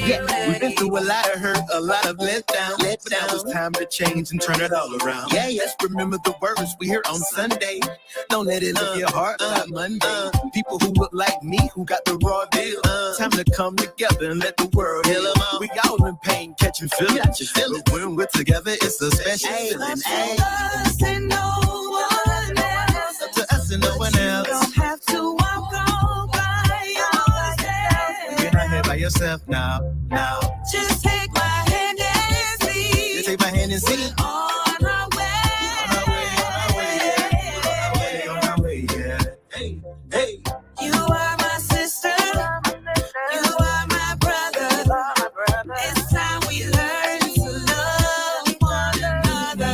Yeah, we've been through a lot of hurt, a lot of letdown. But now it's time to change and turn it all around. Yeah, yes, remember the words we hear on Sunday. Don't let it leave your heart like Monday. People who look like me, who got the raw deal. Time to come together and let the world heal them all. We all in pain, catching feelings. But when we're together, it's a special feeling. Us and no one else. Up to us and no one else. You don't have to walk all by yourself. You're not here by yourself now. Just take my hand and see. Just take my hand and see. On our way, yeah. Hey. You are my sister. You are my brother. It's time we learn to love one another.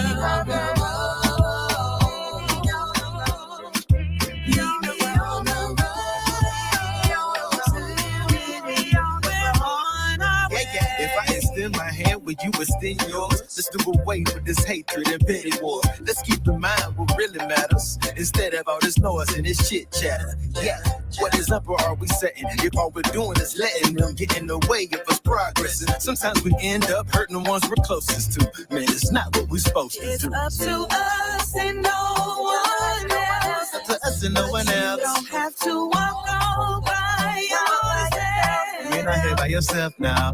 If I extend my hand, will you extend yours? Let's do away with this hatred and petty war. Let's keep in mind what really matters instead of all this noise and this chit chatter. Yeah, what is up or are we setting? If all we're doing is letting them get in the way of us progressing, sometimes we end up hurting the ones we're closest to. Man, it's not what we're supposed to do. It's up to us and no one else. Up to us and no one else. You don't have to walk all by yourself. You're not here by yourself now.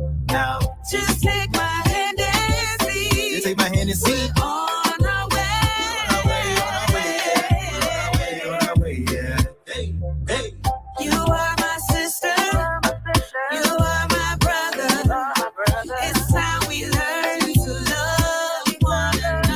Just take my hand and see. Just take my hand and see. On our way, yeah. Hey. You are my sister. You are my brother. It's time we learn to love one another.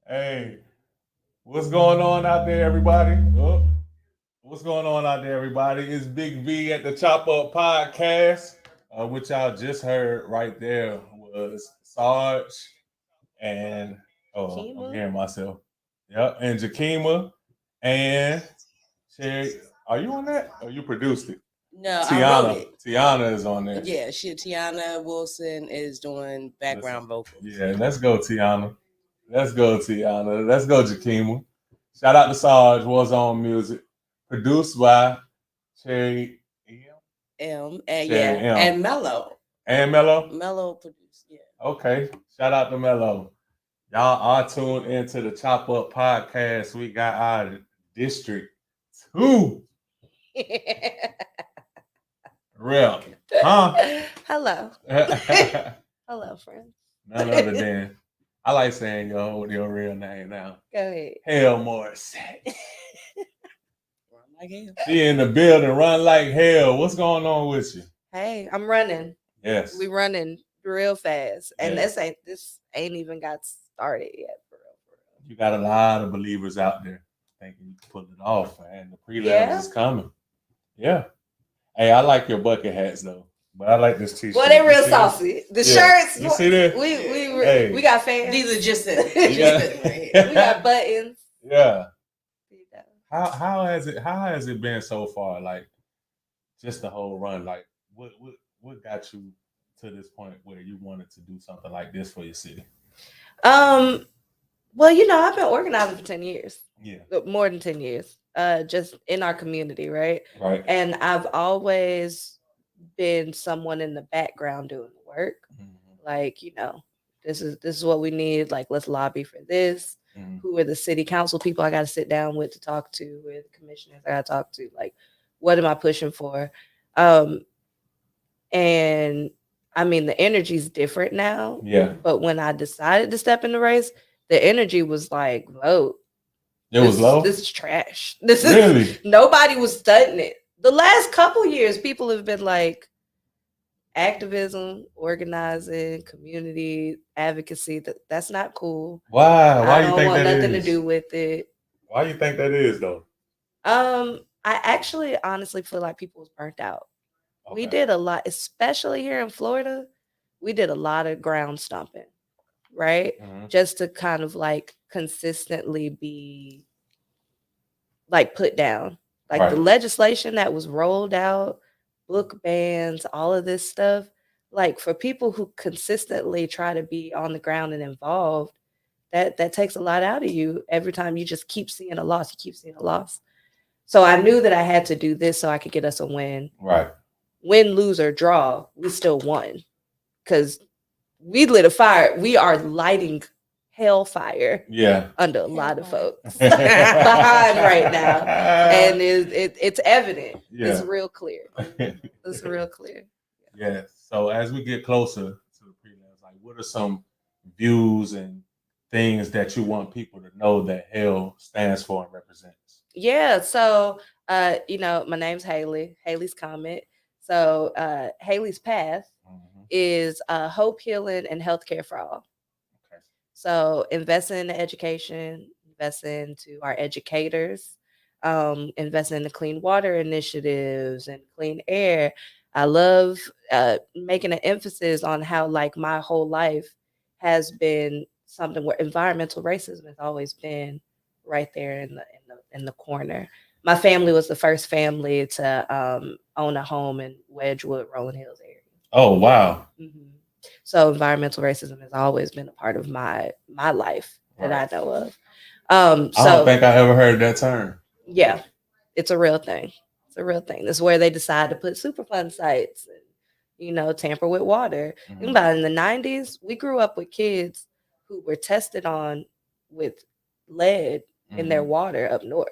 Hey, what's going on out there, everybody? What's going on out there, everybody? It's Big V at the Chop Up Podcast, which y'all just heard right there was Sarge and I'm hearing myself. Yep, and Jakima and Cherry. Are you on that? Or you produced it? No, Tiana. I wrote it. Tiana is on there. Yeah, Tiana Wilson is doing background vocals. Yeah, let's go, Tiana. Let's go, Jakima. Shout out to Sarge, was on music. Produced by Cherry M. And Mello. And Mello? Mello produced, yeah. Okay. Shout out to Mello. Y'all are tuned into the Chop Up Podcast. We got our District 2. Real. Huh? Hello. Hello, friends. None other than, I like saying your real name now. Go ahead. Hale Morrissette. Run like hell. She in the building, run like hell. What's going on with you? Hey, I'm running. Yes. We running real fast. And this ain't even got started yet, for real. You got a lot of believers out there thinking you can pull it off, and the prelims is coming. Yeah. Hey, I like your bucket hats though. But I like this t-shirt. Well, they're real saucy. The shirts. You see that? We got fans. These are just we got buttons. Yeah. How has it been so far? Like, just the whole run. Like, what got you to this point where you wanted to do something like this for your city? Well, I've been organizing for 10 years. Yeah. More than 10 years. Just in our community, right? Right. And I've always been someone in the background doing the work. Mm-hmm. Like, this is what we need. Like, let's lobby for this. Mm-hmm. Who are the city council people I got to sit down with to talk to? Who are the commissioners I got to talk to? Like, what am I pushing for? And I mean, the energy's different now. Yeah. But when I decided to step in the race, the energy was like low. It was low? This is trash. Nobody was studying it. The last couple years, people have been like, activism, organizing, community advocacy, that's not cool. Why? Why I you don't think want that nothing is? to do with it. Why you think that is though? I actually honestly feel like people was burnt out. We Okay. did a lot, especially here in Florida. We did a lot of ground stomping, right? Mhm. Just to kind of like consistently be like put down. Like the Right. legislation that was rolled out, book bans, all of this stuff. Like for people who consistently try to be on the ground and involved, that takes a lot out of you. Every time you just keep seeing a loss, you keep seeing a loss. So I knew that I had to do this so I could get us a win. Right. Win, lose, or draw, we still won. Because we lit a fire. We are lighting hellfire Yeah. under a lot of Hellfire. folks behind right now. And it's evident. Yeah. It's real clear. It's real clear. Yeah. So as we get closer to the prelims, like what are some views and things that you want people to know that Hale stands for and represents? Yeah. So my name's Haley. Haley's Comet. So Haley's Path Mhm. is hope, healing, and healthcare for all. Okay. So investing in the education, investing into our educators, investing in the clean water initiatives and clean air. I love making an emphasis on how like my whole life has been something where environmental racism has always been right there in the corner. My family was the first family to own a home in Wedgwood, Rolling Hills area. Oh wow. Mhm. So environmental racism has always been a part of my life that Right. I know of. I don't So think I ever heard that term. yeah, it's a real thing. It's a real thing. This is where they decide to put Superfund sites and tamper with water. Mhm. Think about it, in the 90s, we grew up with kids who were tested on with lead in their Mhm. water up north.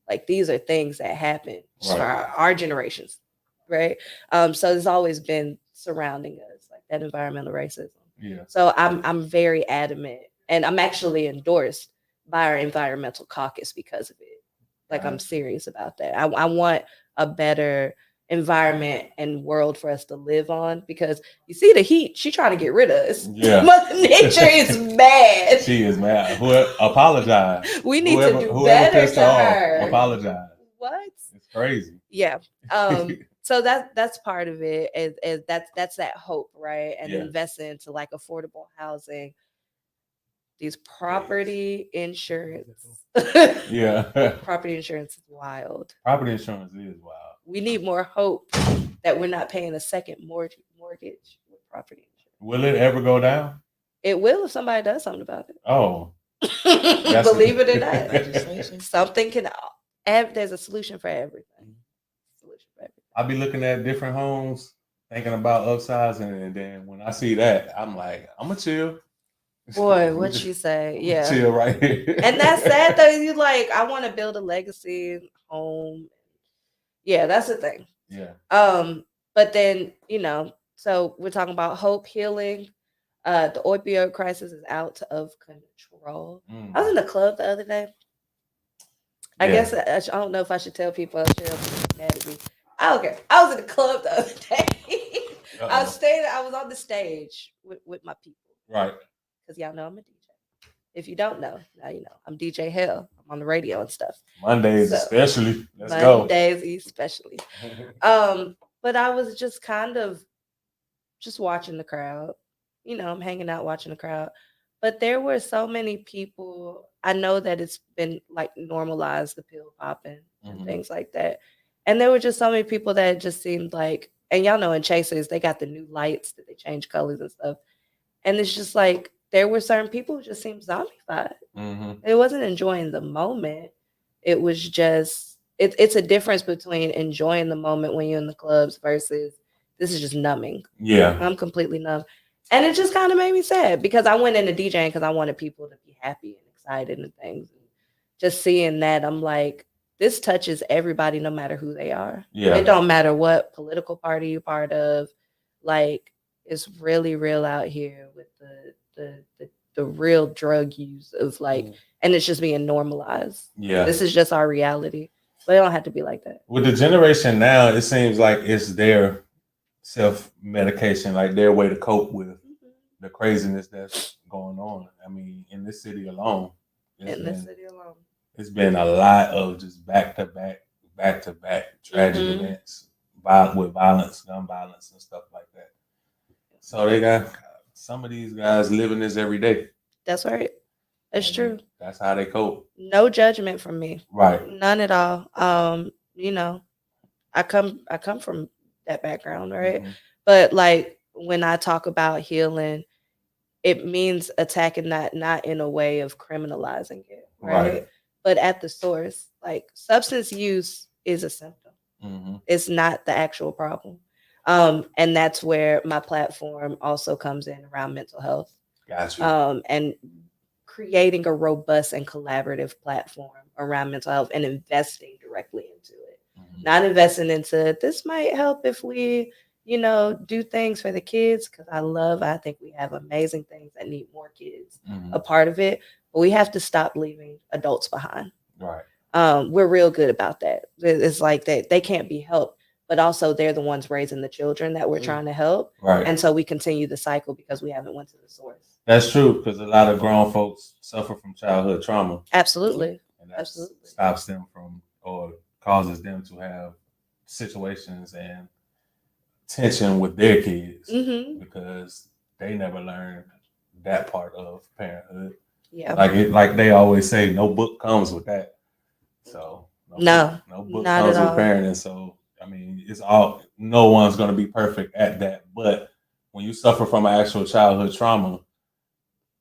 Like these are things that happen for Right. our generations, right? So there's always been surrounding us like that environmental racism. Yeah. So I'm very adamant, and I'm actually endorsed by our environmental caucus because of it. Like I'm Gotcha. serious about that. I want a better environment and world for us to live on because you see the heat. She trying to get rid of us. Yeah. Mother Nature is mad. She is mad. Whoever apologize. We need whoever, to do whoever better pissed to her off, her. apologize. What? It's crazy. Yeah. So that's part of it. Is that's that hope, right? And Yeah. investing into like affordable housing, these property insurance. Yeah. Property insurance is wild. Property insurance is wild. We need more hope that we're not paying a second mortgage with property insurance. Will it ever go down? It will if somebody does something about it. Oh. Believe it or not. Legislation. Something can there's a solution for everything. Solution for everything. I be looking at different homes, thinking about upsizing, and then when I see that, I'm like, I'm gonna chill. Boy, what you say? Yeah. Chill right here. And that's sad though. You like, I want to build a legacy home. Yeah, that's the thing. Yeah. But then, so we're talking about hope, healing. The opioid crisis is out of control. I was in the club the other day. I guess I don't know if I should tell people. I'm sure they'll be mad at me. I don't care. I was in the club the other day. I was on the stage with my people. Right. Because y'all know I'm a DJ. If you don't know, now you know. I'm DJ Hale. I'm on the radio and stuff. Mondays especially. Let's go. Mondays especially. But I was just kind of just watching the crowd. I'm hanging out watching the crowd. But there were so many people. I know that it's been like normalized, the pill popping and things like that. And there were just so many people that just seemed like, and y'all know in Chasers, they got the new lights that they change colors and stuff. And it's just like, there were certain people who just seemed zombified. It wasn't enjoying the moment. It was just, it's a difference between enjoying the moment when you're in the clubs versus this is just numbing. Yeah. I'm completely numb. And it just kind of made me sad because I went into DJing because I wanted people to be happy and excited and things. And just seeing that, I'm like, this touches everybody no matter who they are. Yeah. It don't matter what political party you're part of. Like, it's really real out here with the real drug use of like, and it's just being normalized. Yeah. This is just our reality. But it don't have to be like that. With the generation now, it seems like it's their self-medication, like their way to cope with the craziness that's going on. I mean, in this city alone, it's been a lot of just back to back tragic events with violence, gun violence, and stuff like that. So they got some of these guys living this every day. That's right. It's true. That's how they cope. No judgment from me. Right. None at all. You know, I come from that background, right? Mm-hmm. But like when I talk about healing, it means attacking that not in a way of criminalizing it, right? But at the source, like substance use is a symptom. Mm-hmm. It's not the actual problem. And that's where my platform also comes in around mental health. Gotcha. And creating a robust and collaborative platform around mental health and investing directly into it. Mm-hmm. Not investing into this might help if we, do things for the kids, because I think we have amazing things that need more kids a part of it, but we have to stop leaving adults behind. Right. We're real good about that. It's like they can't be helped, but also they're the ones raising the children that we're trying to help. Right. And so we continue the cycle because we haven't went to the source. That's true, because a lot of grown folks suffer from childhood trauma. Absolutely. And that stops them from, or causes them to have situations and tension with their kids because they never learned that part of parenthood. Yeah. Like they always say, no book comes with that. So no book comes with parenting. So I mean, no one's going to be perfect at that. But when you suffer from an actual childhood trauma,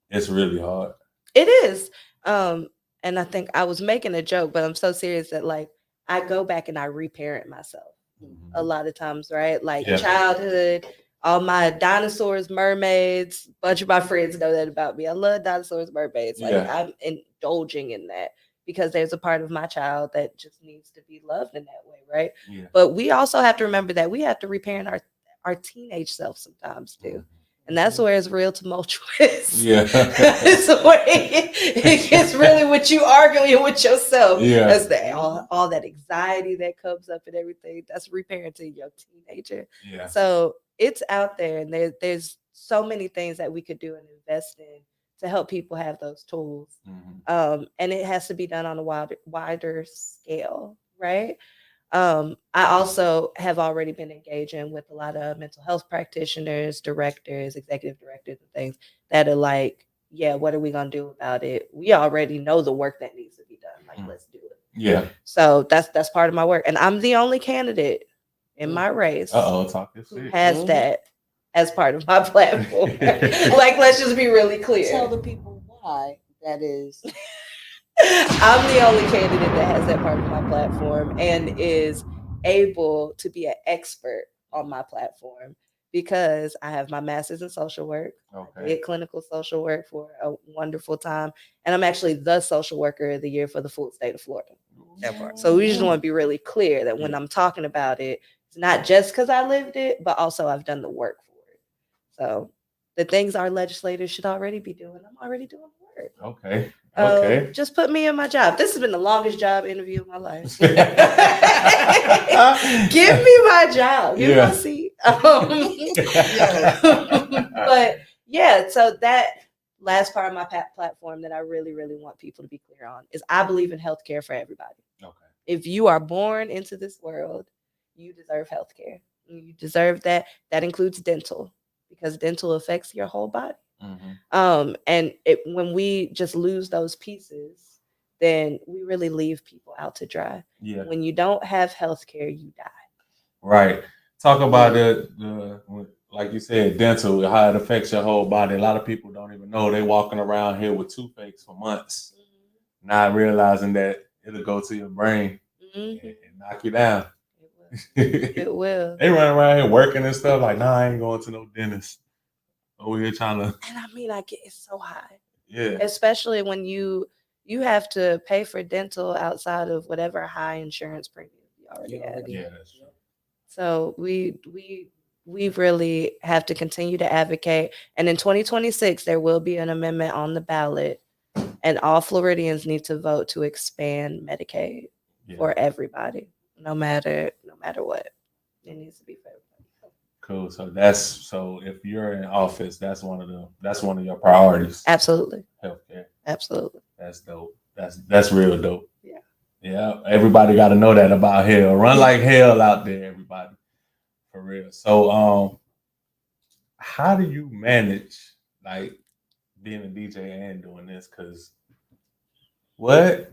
it's really hard. It is. And I think I was making a joke, but I'm so serious that like I go back and I reparent myself a lot of times, right? Like childhood, all my dinosaurs, mermaids, a bunch of my friends know that about me. I love dinosaurs, mermaids. Like I'm indulging in that because there's a part of my child that just needs to be loved in that way, right? Yeah. But we also have to remember that we have to reparent our teenage self sometimes too. And that's where it's real tumultuous. Yeah. It's where it gets really with you arguing with yourself. Yeah. That's all that anxiety that comes up and everything. That's reparenting your teenager. Yeah. So it's out there, and there's so many things that we could do and invest in to help people have those tools. And it has to be done on a wider scale, right? I also have already been engaging with a lot of mental health practitioners, directors, executive directors, and things that are like, yeah, what are we going to do about it? We already know the work that needs to be done. Like, let's do it. Yeah. So that's part of my work. And I'm the only candidate in my race who has that as part of my platform. Like, let's just be really clear. Tell the people why that is. I'm the only candidate that has that part of my platform and is able to be an expert on my platform because I have my master's in social work. I did clinical social work for a wonderful time. And I'm actually the social worker of the year for the full state of Florida. That part. So we just want to be really clear that when I'm talking about it, it's not just because I lived it, but also I've done the work for it. So the things our legislators should already be doing, I'm already doing the work. Okay. Just put me in my job. This has been the longest job interview of my life. Give me my job. Give me my seat. But yeah, so that last part of my platform that I really, really want people to be clear on is I believe in healthcare for everybody. Okay. If you are born into this world, you deserve healthcare. You deserve that. That includes dental, because dental affects your whole body. And when we just lose those pieces, then we really leave people out to dry. Yeah. When you don't have health care, you die. Right. Talk about the like you said, dental, how it affects your whole body. A lot of people don't even know. They're walking around here with toothaches for months, not realizing that it'll go to your brain and knock you down. It will. They run around here working and stuff like, I ain't going to no dentist. Over here trying to, and I mean, I get it's so high. Yeah. Especially when you have to pay for dental outside of whatever high insurance premium you already have. Yeah, that's true. So we really have to continue to advocate. And in 2026, there will be an amendment on the ballot, and all Floridians need to vote to expand Medicaid for everybody, no matter what. It needs to be for everybody. Cool. So if you're in office, that's one of your priorities. Absolutely. Healthcare. Absolutely. That's dope. That's real dope. Yeah. Yeah. Everybody got to know that about Hale. Run like hell out there, everybody. For real. So how do you manage like being a DJ and doing this? Cause what?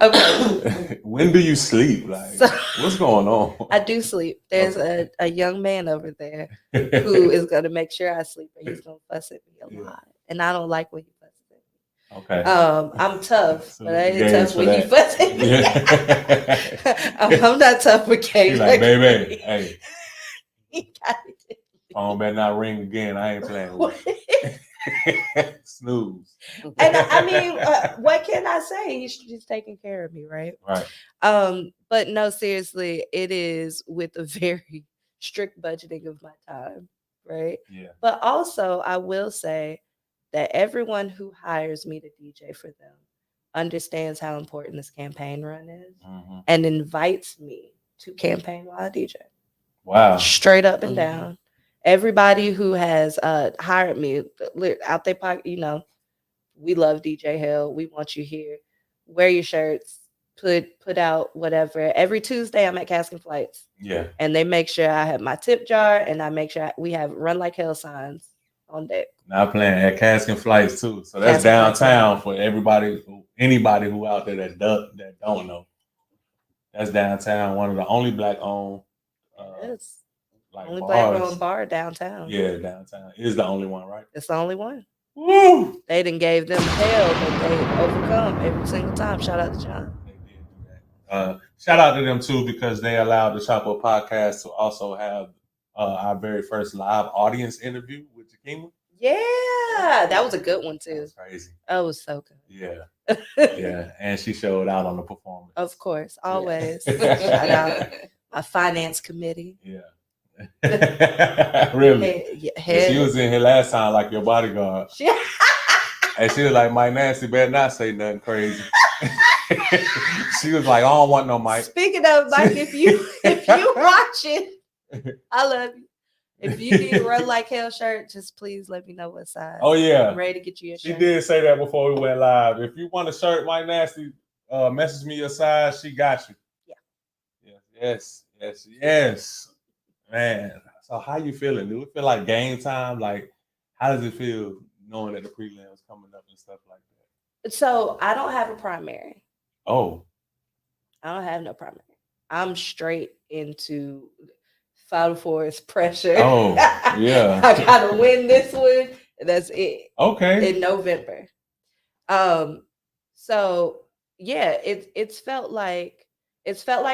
Okay. When do you sleep? Like, what's going on? I do sleep. There's a young man over there who is gonna make sure I sleep, and he's gonna fuss at me a lot. And I don't like when he fusses at me. Okay. I'm tough, So but I ain't games tough for when he that. fusses at me. Yeah. I'm not tough with games. He's like, baby, hey, He got it. phone better not ring again. I ain't playing with you. Snooze. And I mean, what can I say? He's taking care of me, right? Right. But no, seriously, it is with a very strict budgeting of my time, right? Yeah. But also, I will say that everyone who hires me to DJ for them understands how important this campaign run is and invites me to campaign while I DJ. Wow. Straight up and down. Everybody who has hired me out their pocket, we love DJ Hale. We want you here. Wear your shirts. Put out whatever. Every Tuesday, I'm at Casking Flights. Yeah. And they make sure I have my tip jar, and I make sure we have Run Like Hell signs on deck. Now playing at Casking Flights too. So that's downtown for anybody who out there that don't know. That's downtown. One of the only black-owned. Yes. Like only bars. black-owned bar downtown. Yeah, downtown is the only one, right? It's the only one. Woo! They done gave them hell, but they overcome every single time. Shout out to John. They did do that. Shout out to them too, because they allowed the Chop Up podcast to also have our very first live audience interview with Jakima. Yeah, that was a good one too. That was crazy. That was so good. Yeah. Yeah. And she showed out on the performance. Of course, always. Yeah. Shout out my finance committee. Yeah. Really? Hey, she was in here last time like your bodyguard. And she was like, Mike Nancy better not say nothing crazy. She was like, I don't want no Mike. Speaking of Mike, if you watching, I love you. If you need a Run Like Hell shirt, just please let me know what size. Oh yeah. I'm ready to get you a shirt. She did say that before we went live. If you want a shirt, Mike Nasty, message me your size. She got you. Yeah. Yes. Man. So how you feeling? Do it feel like game time? Like, how does it feel knowing that the prelims coming up and stuff like that? So I don't have a primary. Oh. I don't have no primary. I'm straight into Final Four's pressure. Oh, yeah. I gotta win this one. And that's it. Okay. In November. So yeah, it's felt like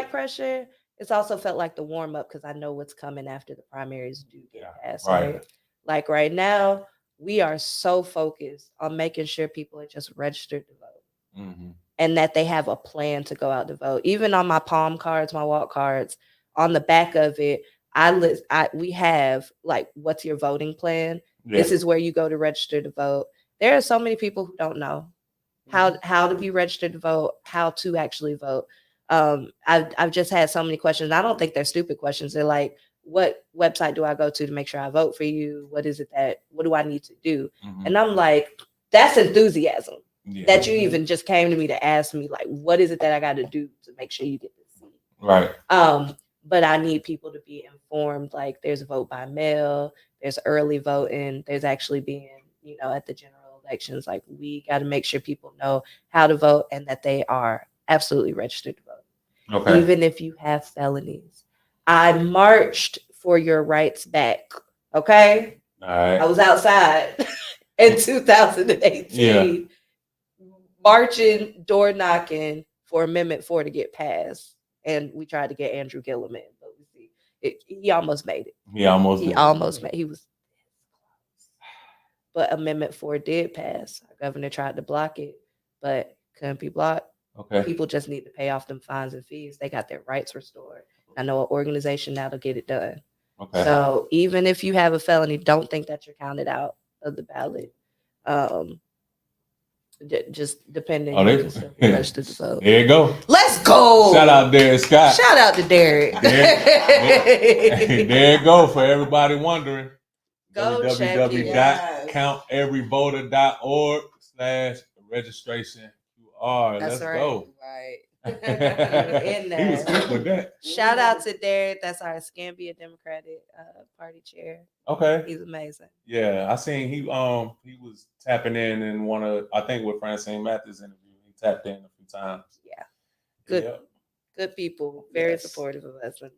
pressure. It's also felt like the warm up because I know what's coming after the primaries do get passed. Right. Like right now, we are so focused on making sure people are just registered to vote. And that they have a plan to go out to vote. Even on my palm cards, my walk cards, on the back of it, we have like, what's your voting plan? Yeah. This is where you go to register to vote. There are so many people who don't know how to be registered to vote, how to actually vote. I've just had so many questions. I don't think they're stupid questions. They're like, what website do I go to make sure I vote for you? What do I need to do? And I'm like, that's enthusiasm. Yeah. That you even just came to me to ask me, like, what is it that I got to do to make sure you get this seat? Right. But I need people to be informed. Like, there's vote by mail, there's early voting, there's actually being, at the general elections, like, we got to make sure people know how to vote and that they are absolutely registered to vote. Okay. Even if you have felonies. I marched for your rights back. Okay. All right. I was outside in 2018. Yeah. Marching, door knocking for Amendment 4 to get passed. And we tried to get Andrew Gillum in, but he almost made it. He almost made it. He was. But Amendment 4 did pass. Our governor tried to block it, but couldn't be blocked. Okay. People just need to pay off them fines and fees. They got their rights restored. I know an organization now to get it done. Okay. So even if you have a felony, don't think that you're counted out of the ballot. Just depending. Oh, You they can still be registered to vote. there you go. Let's go. Shout out Derek Scott. Shout out to Derek. There you go for everybody wondering. Go check it. www.counteveryvoter.org/registration. That's Let's right. go. Right. In He was there. quick with that. Shout out to Derek. That's our Scambia Democratic Party chair. Okay. He's amazing. Yeah, I seen he was tapping in one of, I think, with Francine Mathis interview. He tapped in a few times. Yeah. Good. Yep. Good people. Very Yes. supportive of us, and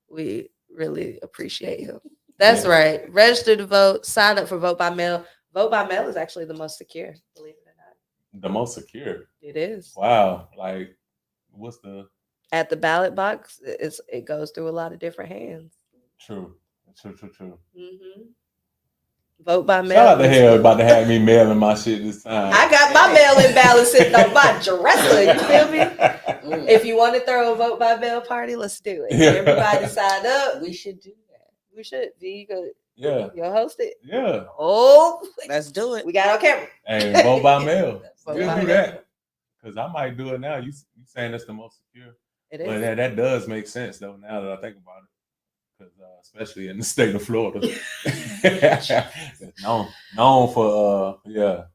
we really appreciate him. That's right. Register to vote. Sign up for vote by mail. Vote by mail is actually the most secure. Believe it or not. The most secure. It is. Wow. Like, what's the At the ballot box? It goes through a lot of different hands. true? Mm-hmm. Vote by mail. Shout out to Hale about to have me mailing my shit this time. I got my mail-in ballot sitting on my dresser. You feel me? If you want to throw a vote by mail party, let's do it. Yeah. Everybody sign up. We should do that. We should. You'll Yeah. host it. Yeah. Oh, Let's do it. we got on camera. Hey, vote by mail. Vote We'll by do mail. that. Because I might do it now. You saying that's the most secure. It But is. that does make sense, though, now that I think about it. Because especially in the state of Florida. known for, yeah.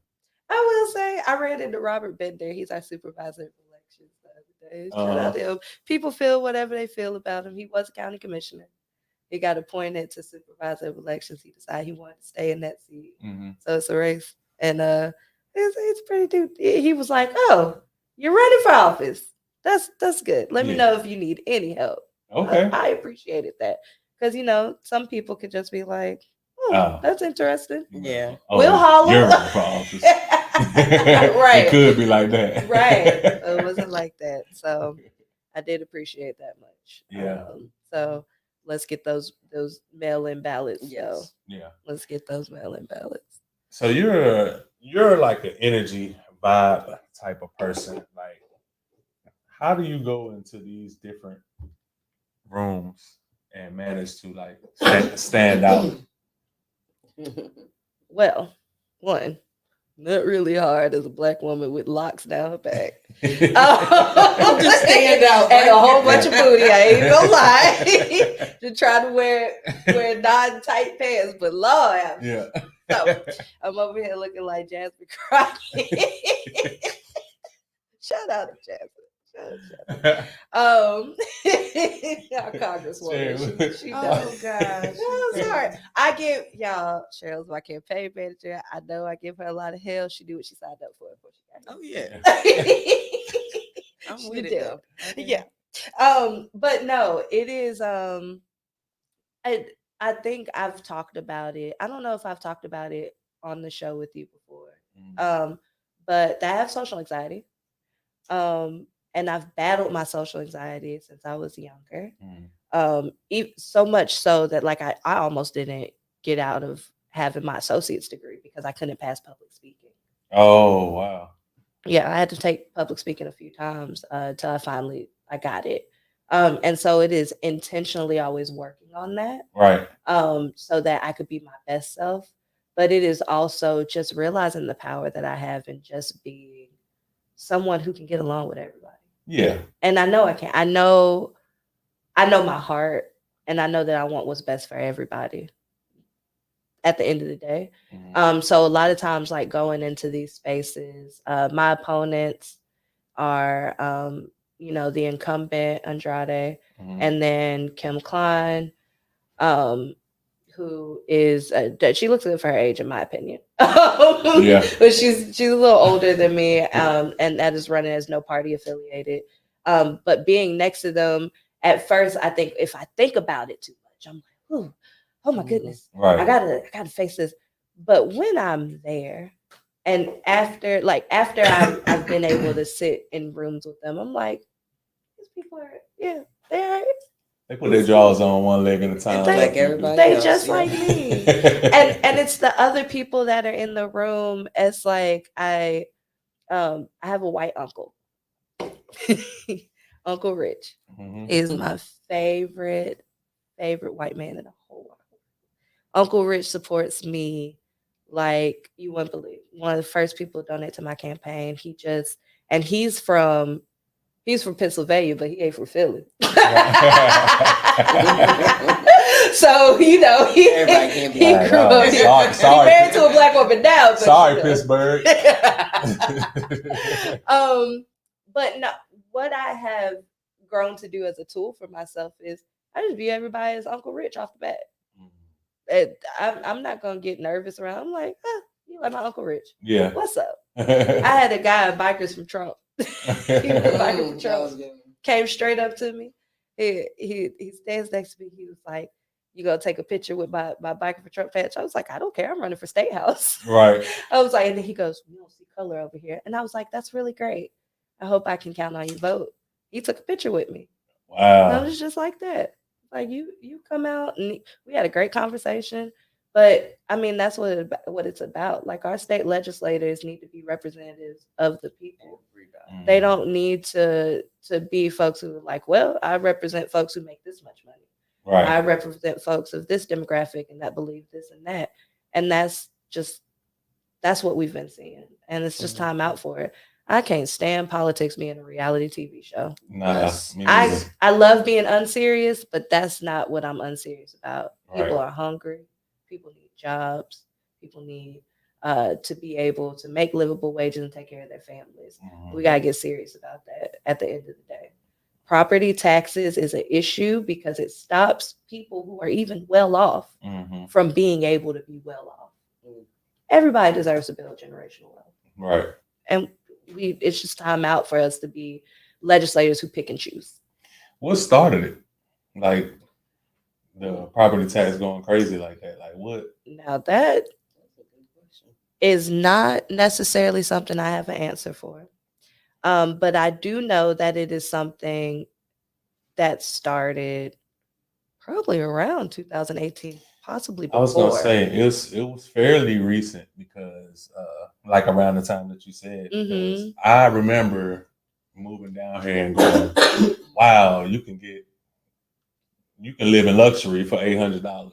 I will say, I ran into Robert Bender. He's our supervisor of elections the other day. Shout out to him. People feel whatever they feel about him. He was a county commissioner. He got appointed to supervisor of elections. He decided he wanted to stay in that seat. Mm-hmm. So it's a race. And it's pretty dude. He was like, "Oh, you're running for office. That's good. Let me know if you need any help." Okay. I appreciated that. Because some people could just be like, that's interesting. Yeah. We'll holler. You're running for office. Right. It could be like that. Right. It wasn't like that. So I did appreciate that much. Yeah. So let's get those mail-in ballots. Yes. So Yeah. let's get those mail-in ballots. So you're like an energy vibe type of person. Like, how do you go into these different rooms and manage to like stand out? Well, one, not really hard as a Black woman with locks down her back. Just stand out. And a whole bunch of booty. I ain't gonna lie. To try to wear non-tight pants, but Lord, Yeah. so I'm over here looking like Jasmine Crockett. Shout out to Jasmine. Our congresswoman. She Oh does. gosh. I'm sorry. I give y'all Cheryl's my campaign manager. I know I give her a lot of hell. She do what she signed up for before she got Oh yeah. I'm She with did. it though. Yeah. But no, it is I think I've talked about it. I don't know if I've talked about it on the show with you before. But I have social anxiety. And I've battled my social anxiety since I was younger. So much so that like I almost didn't get out of having my associate's degree because I couldn't pass public speaking. Oh wow. Yeah, I had to take public speaking a few times till I finally got it. And so it is intentionally always working on that. Right. So that I could be my best self. But it is also just realizing the power that I have in just being someone who can get along with everybody. Yeah. And I know I can. I know my heart, and I know that I want what's best for everybody at the end of the day. So a lot of times, like going into these spaces, my opponents are, the incumbent Andrade, and then Kim Klein, who is she looks good for her age, in my opinion. Yeah, but she's a little older than me, and that is running as no party affiliated. But being next to them, at first, I think if I think about it too much, I'm like, oh my goodness, right. I gotta face this. But when I'm there, and after I've been able to sit in rooms with them, I'm like, these people are they're. They put their jaws on one leg at a time, like everybody. They else, just like me, and it's the other people that are in the room. It's like I have a white uncle, Uncle Rich is my favorite white man in the whole world. Uncle Rich supports me Like, you wouldn't believe. One of the first people to donate to my campaign, he's from Pennsylvania, but he ain't from Philly. So, you know, he grew up. He married to a black woman now. But, sorry, Pittsburgh. But no, what I have grown to do as a tool for myself is I just view everybody as Uncle Rich off the bat. I'm not gonna get nervous around. I'm like, you like my Uncle Rich? Yeah. What's up? I had a guy in Bikers from Trump. He was a biker from Trump. Came straight up to me. He stands next to me. He was like, "You gonna take a picture with my Biker for Trump patch?" I was like, "I don't care. I'm running for state house." Right. I was like, and then he goes, "We don't see color over here," and I was like, "That's really great. I hope I can count on your vote." He took a picture with me. Wow. And I was just like that. Like, you come out, and we had a great conversation. But I mean, that's what it's about. Like, our state legislators need to be representatives of the people. They don't need to be folks who are like, well, I represent folks who make this much money. Right. I represent folks of this demographic and that believe this and that. And that's what we've been seeing. And it's just time out for it. I can't stand politics being a reality TV show. Nah, I love being unserious, but that's not what I'm unserious about. People are hungry. People need jobs. People need to be able to make livable wages and take care of their families. We got to get serious about that at the end of the day. Property taxes is an issue because it stops people who are even well off from being able to be well off. Everybody deserves to build generational wealth. Right. And it's just time out for us to be legislators who pick and choose. What started it? Like, the property tax going crazy like that? Like, what? Now, that is not necessarily something I have an answer for. But I do know that it is something that started probably around 2018, possibly before. I was gonna say it was fairly recent because like around the time that you said, because I remember moving down here and going, wow, you can live in luxury for $800.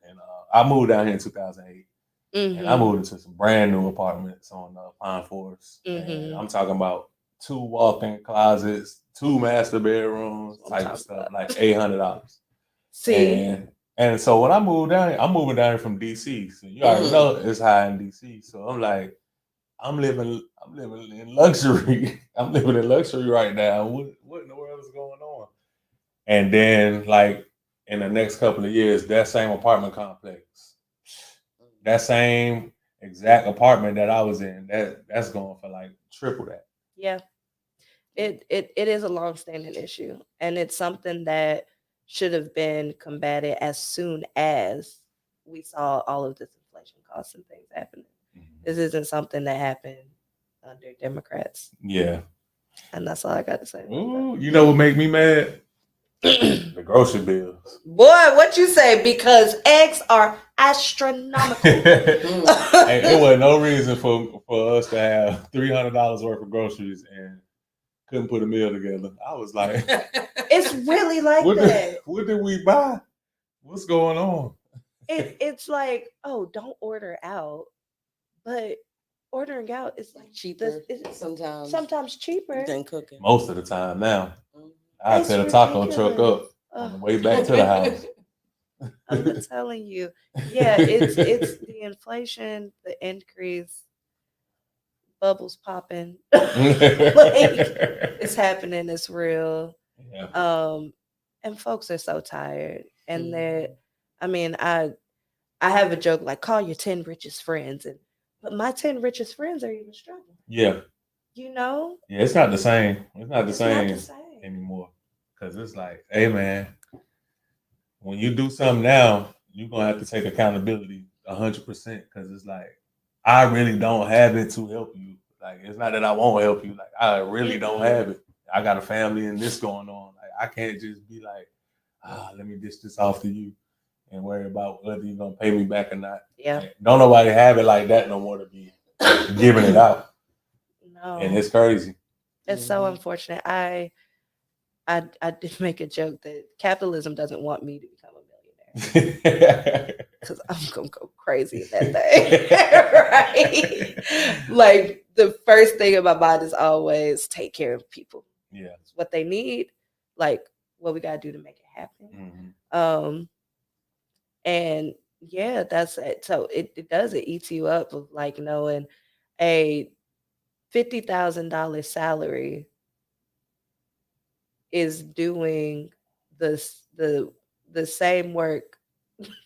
And I moved down here in 2008. And I moved into some brand new apartments on Pine Forest. And I'm talking about 2 walk-in closets, 2 master bedrooms, type of stuff, like $800. See, and so when I moved down here, I'm moving down here from DC. So you already know it's high in DC. So I'm like, I'm living in luxury. I'm living in luxury right now. What in the world is going on? And then, like, in the next couple of years, that same apartment complex, that same exact apartment that I was in, that's going for like triple that. Yeah. It is a long-standing issue, and it's something that should have been combated as soon as we saw all of this inflation costs and things happening. This isn't something that happened under Democrats. Yeah. And that's all I got to say. Ooh, you know what make me mad? The grocery bills. Boy, what you say? Because eggs are astronomical. It was no reason for us to have $300 worth of groceries and couldn't put a meal together. I was like, it's really like that. What did we buy? What's going on? It's like, oh, don't order out, but ordering out is like cheaper. Sometimes cheaper than cooking. Most of the time now. I set a taco truck up on the way back to the house. I'm telling you, yeah, it's the inflation, the increase, bubbles popping. It's happening. It's real. Yeah. And folks are so tired, and I have a joke like, call your 10 richest friends, but my 10 richest friends are even struggling. Yeah. You know? Yeah, it's not the same. It's not the same anymore. Because it's like, hey, man, when you do something now, you're going to have to take accountability 100%. Because it's like, I really don't have it to help you. Like, it's not that I won't help you. Like, I really don't have it. I got a family and this going on. Like, I can't just be like, let me dish this off to you and worry about whether you're going to pay me back or not. Yeah. Like, don't nobody have it like that no more to be giving it out. No. And it's crazy. It's so unfortunate. I did make a joke that capitalism doesn't want me to become a millionaire. because I'm gonna go crazy in that thing. Right? Like the first thing in my mind is always take care of people. Yeah. It's what they need, like what we gotta do to make it happen. Mm-hmm. And yeah, that's it. So it does, it eats you up of like knowing a $50,000 salary is doing the same work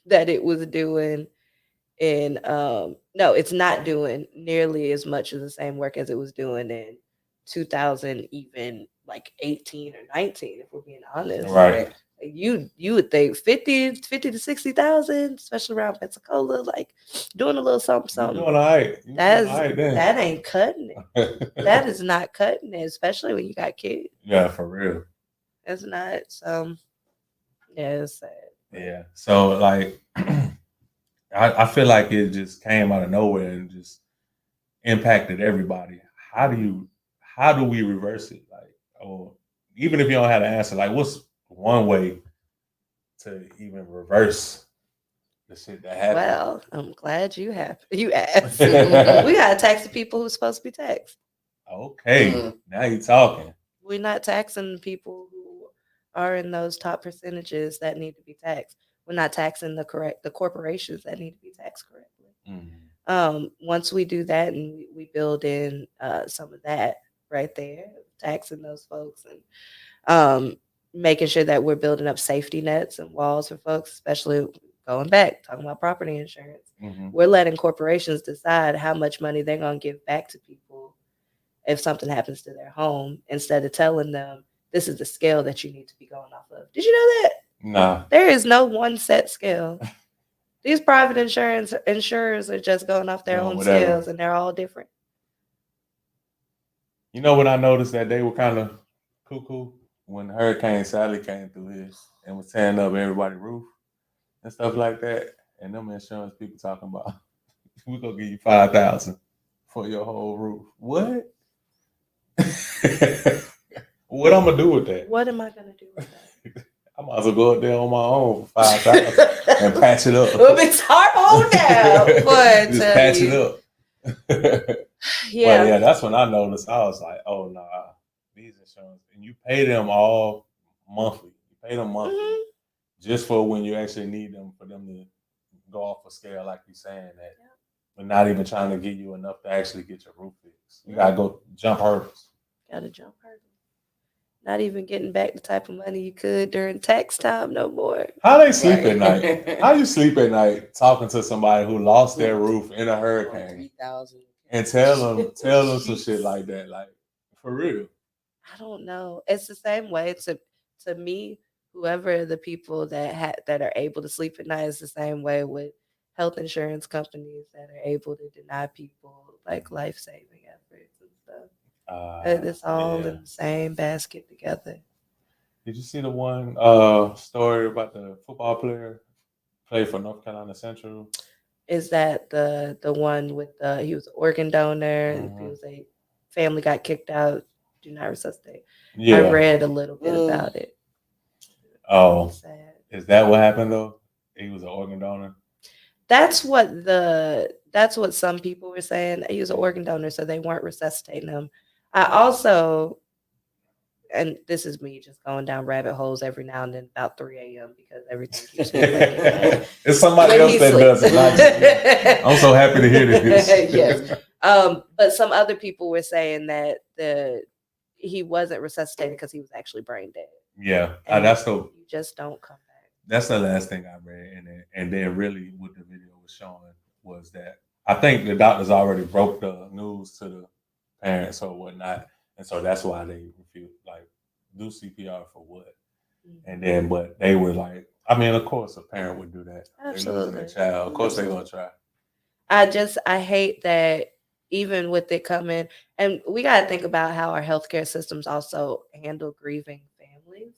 that it was doing in no, it's not doing nearly as much of the same work as it was doing in 2000, even like 18 or 19, if we're being honest. Right. You would think 50 to 60,000, especially around Pensacola, like doing a little something You're something. doing all right. That ain't cutting it. That is not cutting it, especially when you got kids. Yeah, for real. It's not. So yeah, it's sad. Yeah. So like I feel like it just came out of nowhere and just impacted everybody. How do we reverse it? Like, or even if you don't have an answer, like what's one way to even reverse the shit that happened? Well, I'm glad you asked. We gotta tax the people who's supposed to be taxed. Okay, now you're talking. We're not taxing the people who are in those top percentages that need to be taxed. We're not taxing the corporations that need to be taxed correctly. Once we do that and we build in some of that right there, taxing those folks and making sure that we're building up safety nets and walls for folks, especially going back, talking about property insurance. We're letting corporations decide how much money they're going to give back to people if something happens to their home, instead of telling them this is the scale that you need to be going off of. Did you know that? No. There is no one set scale. These private insurers are just going off their own scales, and they're all different. You know what I noticed that they were kind of cuckoo when Hurricane Sally came through here and was tearing up everybody's roof and stuff like that. And them insurance people talking about, we're gonna give you $5,000 for your whole roof. What? What I'm gonna do with that? What am I gonna do with that? I might as well go up there on my own for $5,000 and patch it up. Well, it's hard on now, but just patch it up. Yeah. But yeah, that's when I noticed. I was like, oh nah, these insurance, and you pay them all monthly. You pay them monthly just for when you actually need them, for them to go off a scale, like you're saying that. But not even trying to give you enough to actually get your roof fixed. You gotta go jump hurdles. Gotta jump hurdles. Not even getting back the type of money you could during tax time no more. How they sleep at night? How you sleep at night talking to somebody who lost their roof in a hurricane and tell them some shit like that? Like, for real. I don't know. It's the same way to me. Whoever the people that are able to sleep at night is the same way with health insurance companies that are able to deny people like life-saving efforts and stuff. It's all in the same basket together. Did you see the one story about the football player played for North Carolina Central? Is that the one with he was an organ donor and he was a family got kicked out, do not resuscitate? Yeah. I read a little bit about it. Oh, is that what happened though? He was an organ donor. That's what some people were saying. He was an organ donor, so they weren't resuscitating him. I also, and this is me just going down rabbit holes every now and then about 3 a.m. because everything keeps me it's somebody else that does it. I'm so happy to hear this. Yes. But some other people were saying that he wasn't resuscitated because he was actually brain dead. Yeah, you just don't come back. That's the last thing I read, and then really what the video was showing was that I think the doctors already broke the news to the parents or whatnot, and so that's why they refused, like, do CPR for what? And then, but they were like, I mean, of course, a parent would do that. Absolutely. They're losing their child. Of course, they're gonna try. I hate that. Even with it coming, and we got to think about how our healthcare systems also handle grieving families.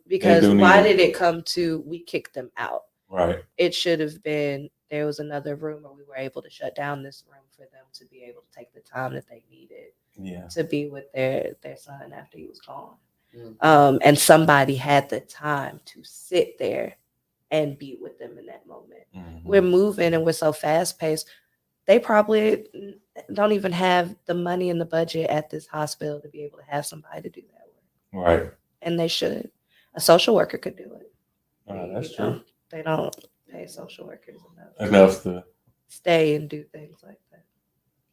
Because why did it come to we kicked them out? Right. It should have been there was another room where we were able to shut down this room for them to be able to take the time that they needed to be with their son after he was gone. And somebody had the time to sit there and be with them in that moment. Mhm. We're moving and we're so fast paced. They probably don't even have the money in the budget at this hospital to be able to have somebody to do that work. Right. And they should. A social worker could do it. That's You true. know, they don't pay social workers Enough to. stay and do things like that.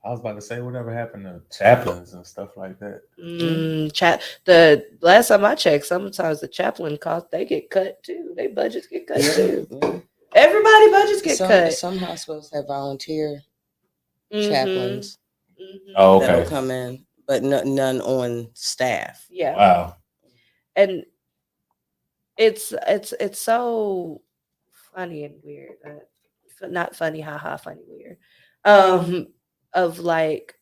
I was about to say, whatever happened to chaplains and stuff like that? The last time I checked, sometimes the chaplain costs they get cut too. Their budgets get cut too. Yeah. Everybody budgets get cut. Some hospitals have volunteer Mhm. chaplains Oh, that'll okay. come in, but none on staff. Yeah. Wow. And it's so funny and weird. Not funny, haha, funny, weird. Of like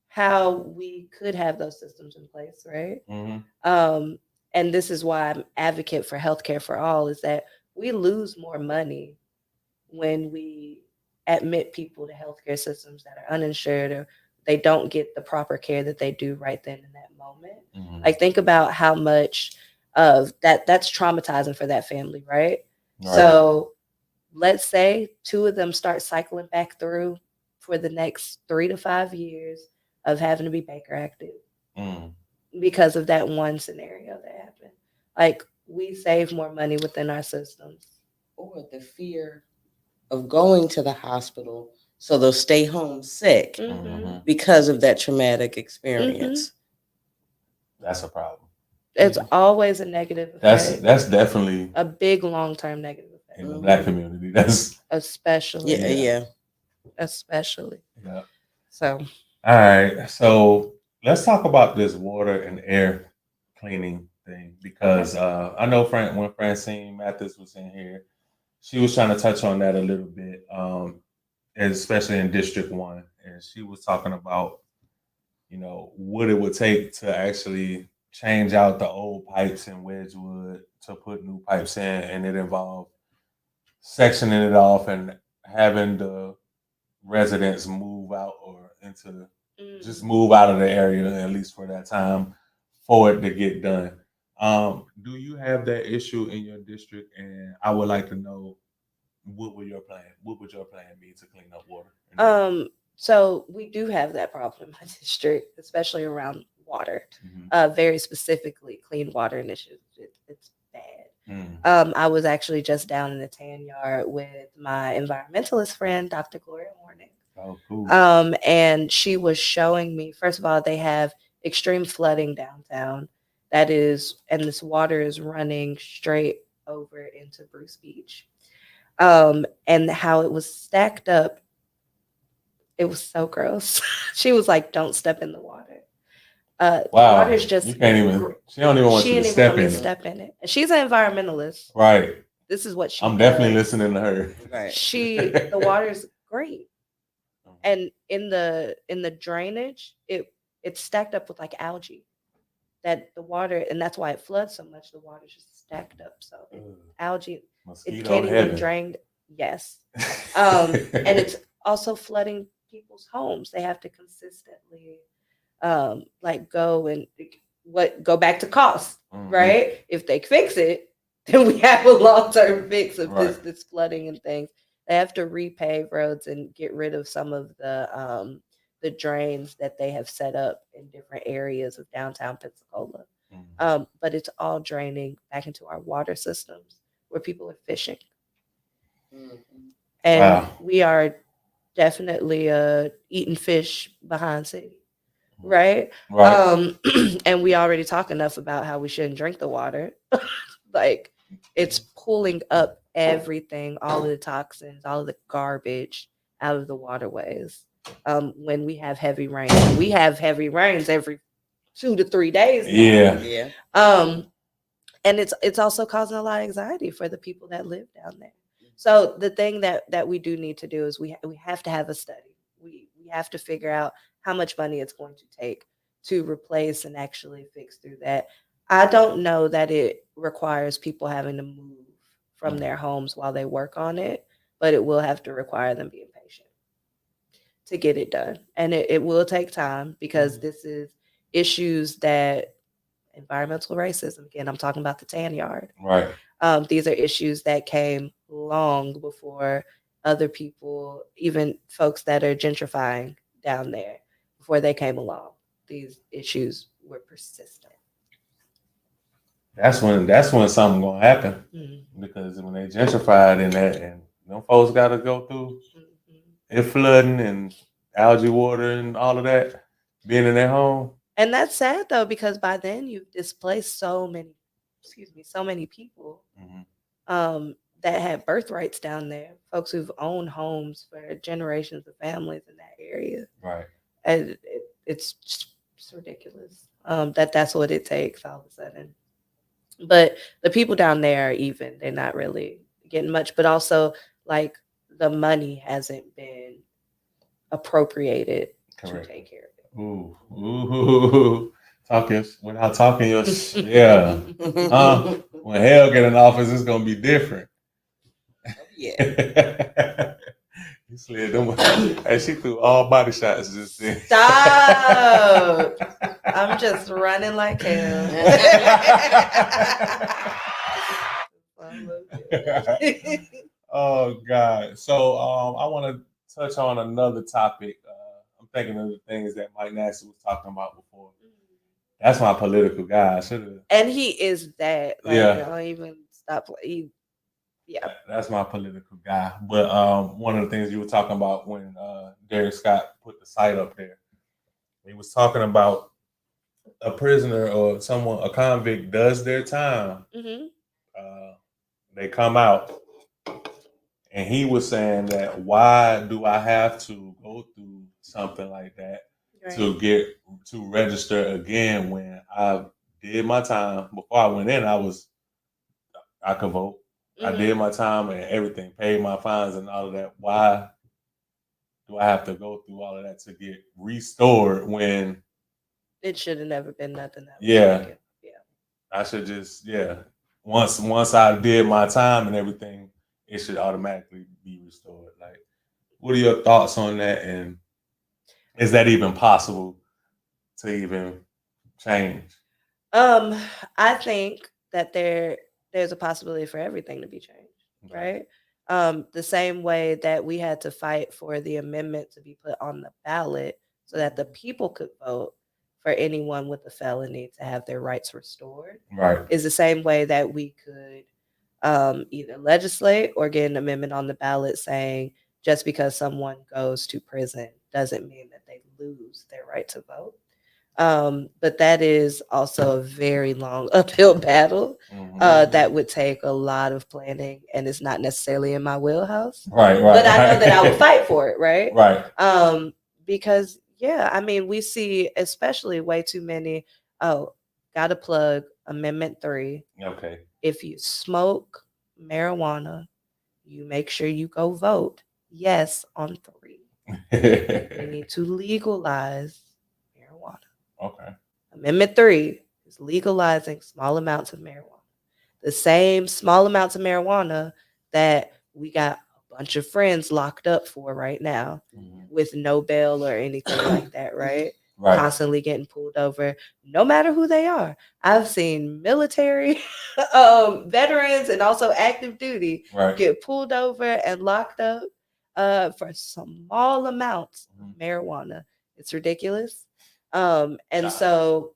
how we could have those systems in place, right? Mhm. And this is why I'm advocate for healthcare for all, is that we lose more money when we admit people to healthcare systems that are uninsured or they don't get the proper care that they do right then in that moment. Mhm. Like, think about how much of that's traumatizing for that family, right? Right. So let's say 2 of them start cycling back through for the next 3 to 5 years of having to be Baker active Mm. because of that one scenario that happened. Like, we save more money within our systems. Or the fear of going to the hospital, so they'll stay home sick Mhm. because of that traumatic experience. That's a problem. It's always a negative effect. That's definitely a big long-term negative effect. in the Black community. That's especially. Yeah. Especially. yeah. So, All right. So let's talk about this water and air cleaning thing because I know when Francine Mathis was in here, she was trying to touch on that a little bit, especially in District 1. And she was talking about, what it would take to actually change out the old pipes in Wedgwood to put new pipes in. And it involved sectioning it off and having the residents move out or just move out of the area, at least for that time, for it to get done. Do you have that issue in your district? And I would like to know, what would your plan be to clean up water? So we do have that problem in my district, especially around water. Mhm. Very specifically, clean water initiatives. It's bad. Mm. I was actually just down in the tan yard with my environmentalist friend, Dr. Gloria Hornick. Oh, cool. And she was showing me, first of all, they have extreme flooding downtown. And this water is running straight over into Bruce Beach. And how it was stacked up. It was so gross. She was like, "Don't step in the water." Wow. Water's just You can't even. She don't even want you to step in it. And she's an environmentalist. Right. This is what she. I'm definitely listening to her. Right. The water's great. And in the drainage, it's stacked up with like algae. That the water, and that's why it floods so much. The water's just stacked up, so algae. Mosquito It can't heaven. even drain. Yes, and it's also flooding people's homes. They have to consistently, go and go back to cost, right? If they fix it, then we have a long-term fix of this flooding and things. They have to repave roads and get rid of some of the drains that they have set up in different areas of downtown Pensacola. But it's all draining back into our water systems where people are fishing. And we are definitely eating fish behind city, right? And we already talk enough about how we shouldn't drink the water. Like, it's pulling up everything, all of the toxins, all of the garbage out of the waterways. When we have heavy rain, we have heavy rains every 2 to 3 days now. Yeah. And it's also causing a lot of anxiety for the people that live down there. So the thing that we do need to do is we have to have a study. We have to figure out how much money it's going to take to replace and actually fix through that. I don't know that it requires people having to move from their homes while they work on it, but it will have to require them being patient to get it done. And it will take time because this is issues that environmental racism. Again, I'm talking about the tan yard. Right. These are issues that came long before other people, even folks that are gentrifying down there, before they came along. These issues were persistent. That's when something gonna happen, Mm-hmm. because when they gentrified in that, and them folks got to go through it flooding and algae water and all of that, being in their home. And that's sad though, because by then you've displaced so many people that had birthrights down there, folks who've owned homes for generations of families in that area. Right. And it's ridiculous that's what it takes all of a sudden. But the people down there are even. They're not really getting much. But also, like, the money hasn't been appropriated Correct. to take care of it. Ooh. Without talking your yeah. When Hale get in office, it's gonna be different. Yeah. He slid them. Hey, she threw all body shots just then. Stop! I'm just running like hell. Oh God! So I want to touch on another topic. I'm thinking of the things that Mike Nasty was talking about before. That's my political guy. I should have. And he is that. Like, Yeah. don't even stop. Yeah. That's my political guy. But one of the things you were talking about when Derek Scott put the site up there, he was talking about a prisoner or a convict does their time. Mm-hmm. They come out, and he was saying that, why do I have to go through something like that to register again when I did my time before I went in? I could vote. Mm-hmm. I did my time and everything, paid my fines and all of that. Why do I have to go through all of that to get restored when it should have never been nothing that was taken? I should just once I did my time and everything, it should automatically be restored. Like, what are your thoughts on that? And is that even possible to even change? I think that there's a possibility for everything to be changed, right? The same way that we had to fight for the amendment to be put on the ballot so that the people could vote for anyone with a felony to have their rights restored, right, is the same way that we could either legislate or get an amendment on the ballot saying just because someone goes to prison doesn't mean that they lose their right to vote. But that is also a very long uphill battle that would take a lot of planning, and it's not necessarily in my wheelhouse. Right. But I know that I would fight for it, right? Right. Because we see especially way too many. Oh, gotta plug Amendment 3. Okay. If you smoke marijuana, you make sure you go vote yes on 3. We need to legalize marijuana. Okay. Amendment 3 is legalizing small amounts of marijuana. The same small amounts of marijuana that we got a bunch of friends locked up for right now with no bail or anything like that, right? Constantly getting pulled over, no matter who they are. I've seen military veterans and also active duty get pulled over and locked up for small amounts of marijuana. It's ridiculous. And so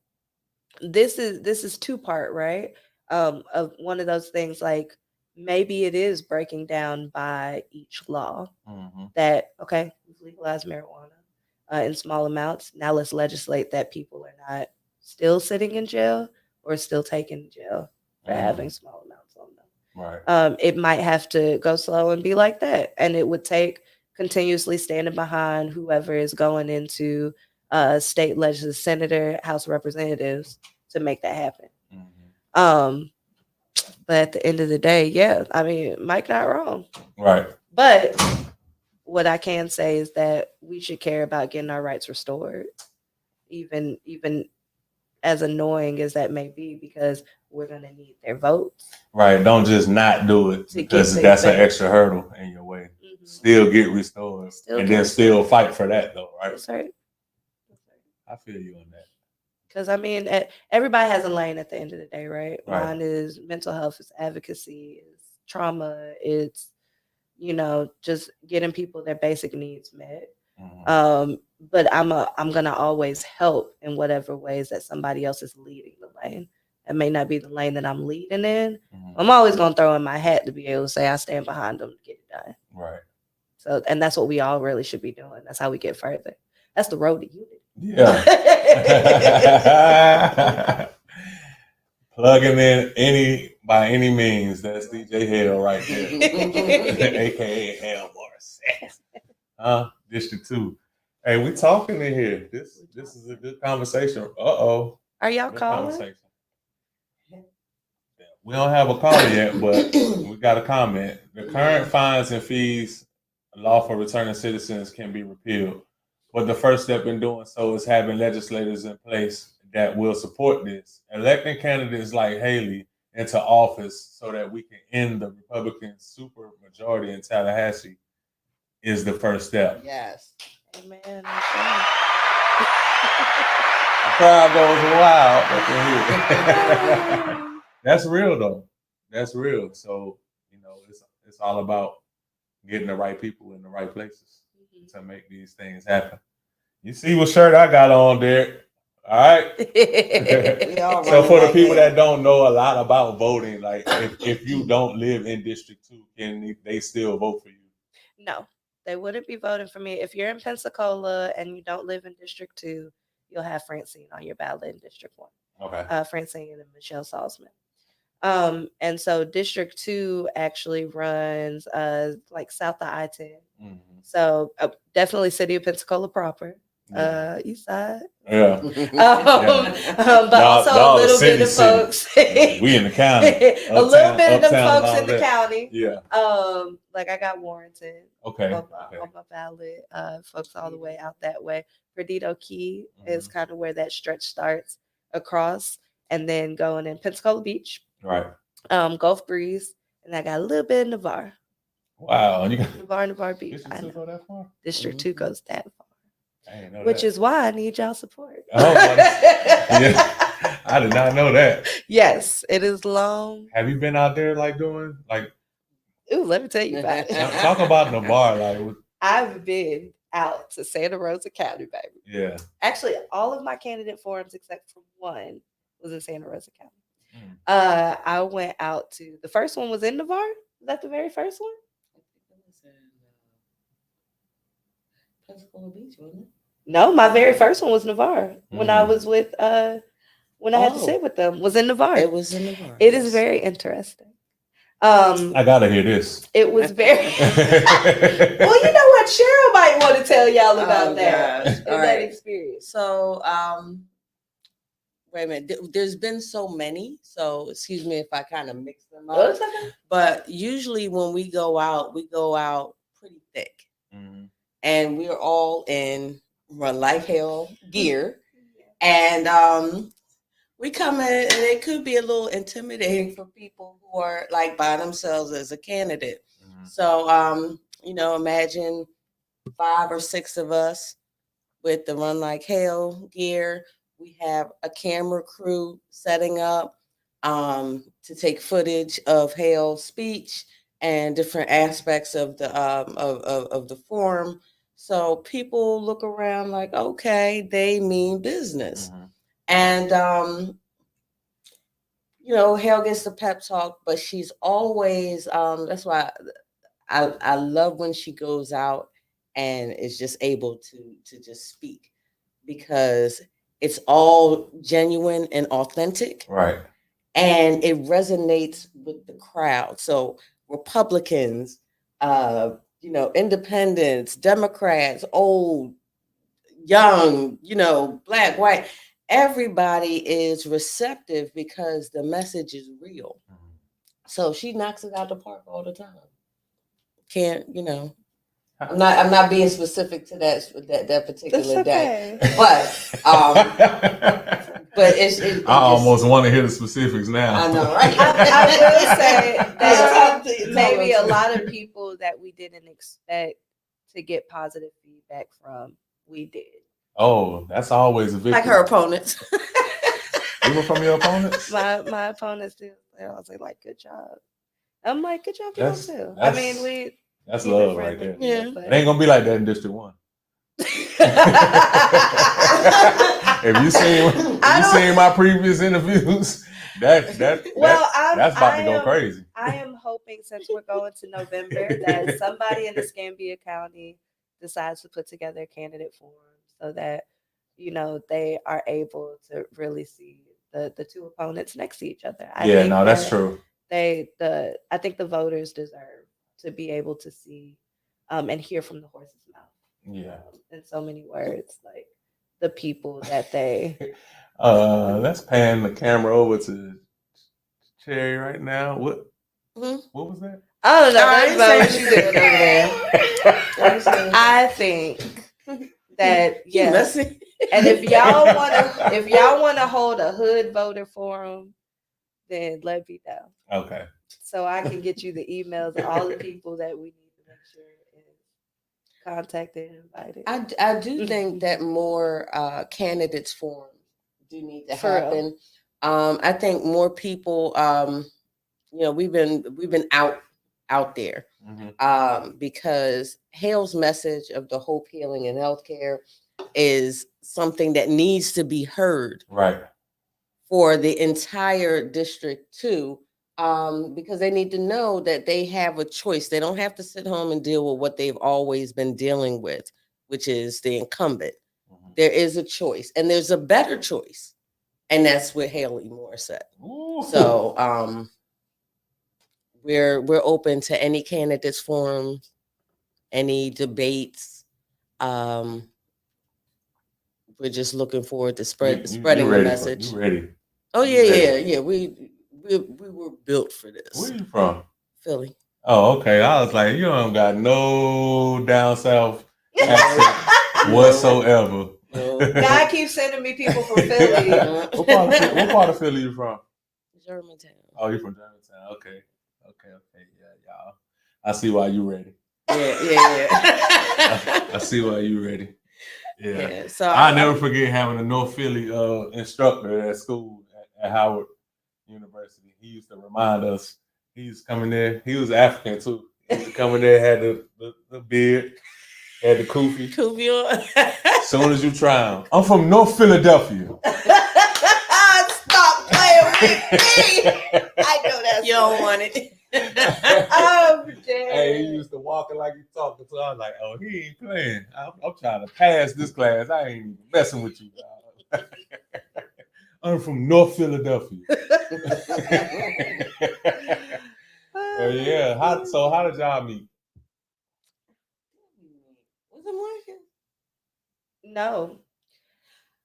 this is 2-part, right? Of one of those things, like maybe it is breaking down by each law that, okay, we've legalized marijuana in small amounts. Now let's legislate that people are not still sitting in jail or still taken in jail for having small amounts on them. Right. It might have to go slow and be like that. And it would take continuously standing behind whoever is going into state legislature, senator, House of Representatives to make that happen. But at the end of the day, Mike not wrong. Right. But what I can say is that we should care about getting our rights restored, even as annoying as that may be, because we're gonna need their votes. Right. Don't just not do it because that's an extra hurdle in your way. Still get restored, and then still fight for that, though, right? That's right. I feel you on that. Because I mean, everybody has a lane at the end of the day, right? Right. Mine is mental health, it's advocacy, it's trauma, it's just getting people their basic needs met. But I'm gonna always help in whatever ways that somebody else is leading the lane. It may not be the lane that I'm leading in. I'm always gonna throw in my hat to be able to say I stand behind them to get it done. Right. So, and that's what we all really should be doing. That's how we get further. That's the road to unity. Yeah. Plugging in by any means. That's DJ Hale right there. AKA Hale Morrissette. District 2. Hey, we talking in here. This is a good conversation. Uh-oh. Are y'all Good calling? conversation. We don't have a call yet, but we got a comment. The current fines and fees law for returning citizens can be repealed. But the first step in doing so is having legislators in place that will support this. Electing candidates like Hale into office so that we can end the Republican super majority in Tallahassee is the first step. Yes. Amen. The crowd goes wild up in here. That's real though. That's real. So, it's all about getting the right people in the right places to make these things happen. You see what shirt I got on, Derek? All right. So for the people that don't know a lot about voting, like if you don't live in District 2, can they still vote for you? No, they wouldn't be voting for me. If you're in Pensacola and you don't live in District 2, you'll have Francine on your ballot in District 1. Okay. Francine and Michelle Salzman. And so District 2 actually runs like south of I-10. So definitely city of Pensacola proper. East side. Yeah. But also a little bit of folks. We in the county. A little bit of them folks in the county. Yeah. Like I got Warrenton. Okay. On my ballot. Folks all the way out that way. Perdido Key is kind of where that stretch starts across, and then going in Pensacola Beach. Right. Gulf Breeze, and I got a little bit in Navarre. Wow. And you got Navarre Beach. District 2 go that far? District 2 goes that far. I didn't know Which that. is why I need y'all support. Oh, yeah. I did not know that. Yes, it is long. Have you been out there doing Ooh, let me tell you about it. Talk about Navarre. I've been out to Santa Rosa County, baby. Yeah. Actually, all of my candidate forums except for one was in Santa Rosa County. I went out to the first one was in Navarre. Was that the very first one? I think it was in Pensacola Beach, wasn't it? No, my very first one was Navarre. When I was with when I had to sit with them, was in Navarre. It was in Navarre. It is very interesting. I gotta hear this. It was very well, you know what? Cheryl might want to tell y'all about that experience. So wait a minute. There's been so many. So excuse me if I kind of mix them up. Okay. But usually when we go out pretty thick. And we're all in Run Like Hale gear. And we come in and it could be a little intimidating for people who are like by themselves as a candidate. So imagine 5 or 6 of us with the Run Like Hale gear. We have a camera crew setting up to take footage of Hale's speech and different aspects of the of the forum. So people look around like, okay, they mean business. And Hale gets the pep talk, but she's always that's why I love when she goes out and is just able to just speak, because it's all genuine and authentic. Right. And it resonates with the crowd. So Republicans, independents, Democrats, old, young, black, white, everybody is receptive because the message is real. So she knocks it out the park all the time. I'm not being specific to that particular day, but it's I almost want to hear the specifics now. I know, right? I will say that maybe a lot of people that we didn't expect to get positive feedback from, we did. Oh, that's always a victory. Like her opponents. Even from your opponents? My opponents do. They always like, good job. I'm like, good job, y'all too. I mean, that's keep love it right there. Yeah. It ain't gonna be like that in District 1. If you seen my previous interviews, that's about to go crazy. I am hoping, since we're going to November, that somebody in Escambia County decides to put together a candidate forum so that they are able to really see the two opponents next to each other. I think that's true. I think the voters deserve to be able to see and hear from the horse's mouth. Yeah. In so many words, like the people that they. Let's pan the camera over to Cherry right now. What was that? I don't know. I didn't say what you did over there. I think that yes. And if y'all wanna hold a hood voter forum, then let me know. Okay. So I can get you the emails of all the people that we need to make sure is contacted and invited. I do think that more candidates forums do need to happen. I think more people. We've been out there because Hale's message of the hope, healing, and healthcare is something that needs to be heard, right, for the entire district too, because they need to know that they have a choice. They don't have to sit home and deal with what they've always been dealing with, which is the incumbent. There is a choice, and there's a better choice, and that's with Hale Morrissette. Ooh. So we're open to any candidates forums, any debates. We're just looking forward to spreading the message. You ready? Oh yeah. We were built for this. Where you from? Philly. Oh, okay. I was like, you don't got no down south accent whatsoever. God keeps sending me people from Philly. What part of Philly you from? Germantown. Oh, you from Germantown? Okay. Yeah, y'all. I see why you ready. Yeah. I see why you ready. Yeah. So I never forget having a North Philly instructor at school at Howard University. He used to remind us. He used to come in there. He was African too. He used to come in there, had the beard, had the kufi. Kufi on. As soon as you try him. I'm from North Philadelphia. Stop playing with me. I know that's you don't want it. Oh, damn. Hey, he used to walk like he talking, so I was like, oh, he ain't playing. I'm trying to pass this class. I ain't even messing with you, dog. I'm from North Philadelphia. Yeah. How did y'all meet? Was it Morgan? No.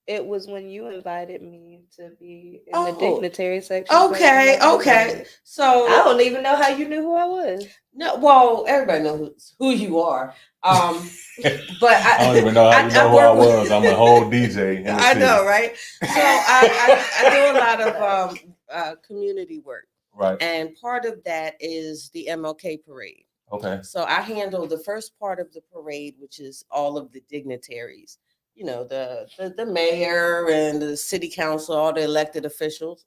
It was when you invited me to be in the dignitary section. Okay. So I don't even know how you knew who I was. No, well, everybody knows who you are. But I don't even know how you know who I was. I'm a whole DJ in the city. know, right? So I do a lot of community work. Right. And part of that is the MLK parade. Okay. So I handle the first part of the parade, which is all of the dignitaries. The mayor and the city council, all the elected officials.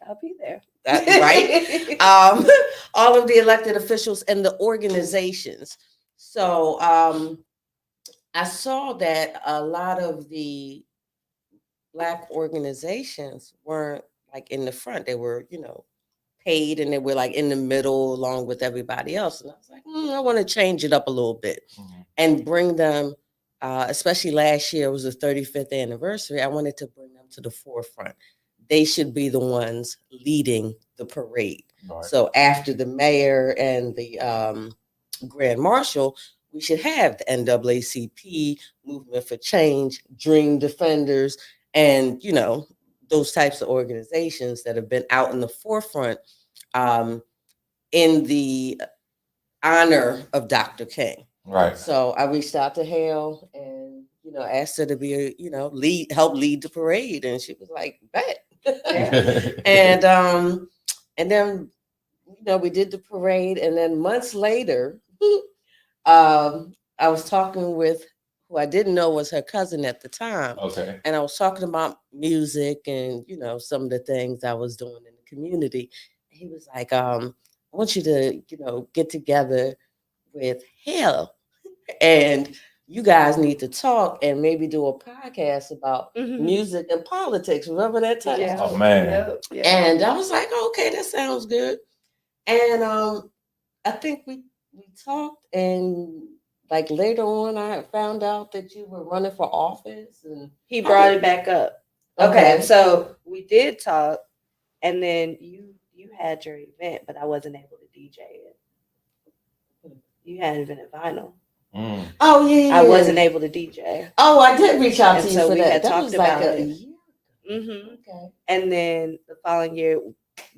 I'll be there. Right? All of the elected officials and the organizations. So I saw that a lot of the Black organizations weren't like in the front. They were, paid, and they were like in the middle along with everybody else. And I was like, I want to change it up a little bit and bring them, especially last year was the 35th anniversary. I wanted to bring them to the forefront. They should be the ones leading the parade. Right. So after the mayor and the grand marshal, we should have the NAACP, Movement for Change, Dream Defenders, and, those types of organizations that have been out in the forefront in the honor of Dr. King. Right. So I reached out to Hale and, asked her to be, help lead the parade. And she was like, bet. And then, we did the parade. And then months later, I was talking with who I didn't know was her cousin at the time. Okay. And I was talking about music and, some of the things I was doing in the community. He was like, I want you to, get together with Hale and you guys need to talk and maybe do a podcast about music and politics. Remember that time? Yeah. Oh man. Yeah. And I was like, okay, that sounds good. And I think we talked, and like later on, I found out that you were running for office, and He brought it back up. Okay, so we did talk, and then you had your event, but I wasn't able to DJ it. You had an event at Vinyl. Oh yeah. I wasn't able to DJ. Oh, I did reach out to you so for we that. had That talked was about like it. a year. Okay. And then the following year,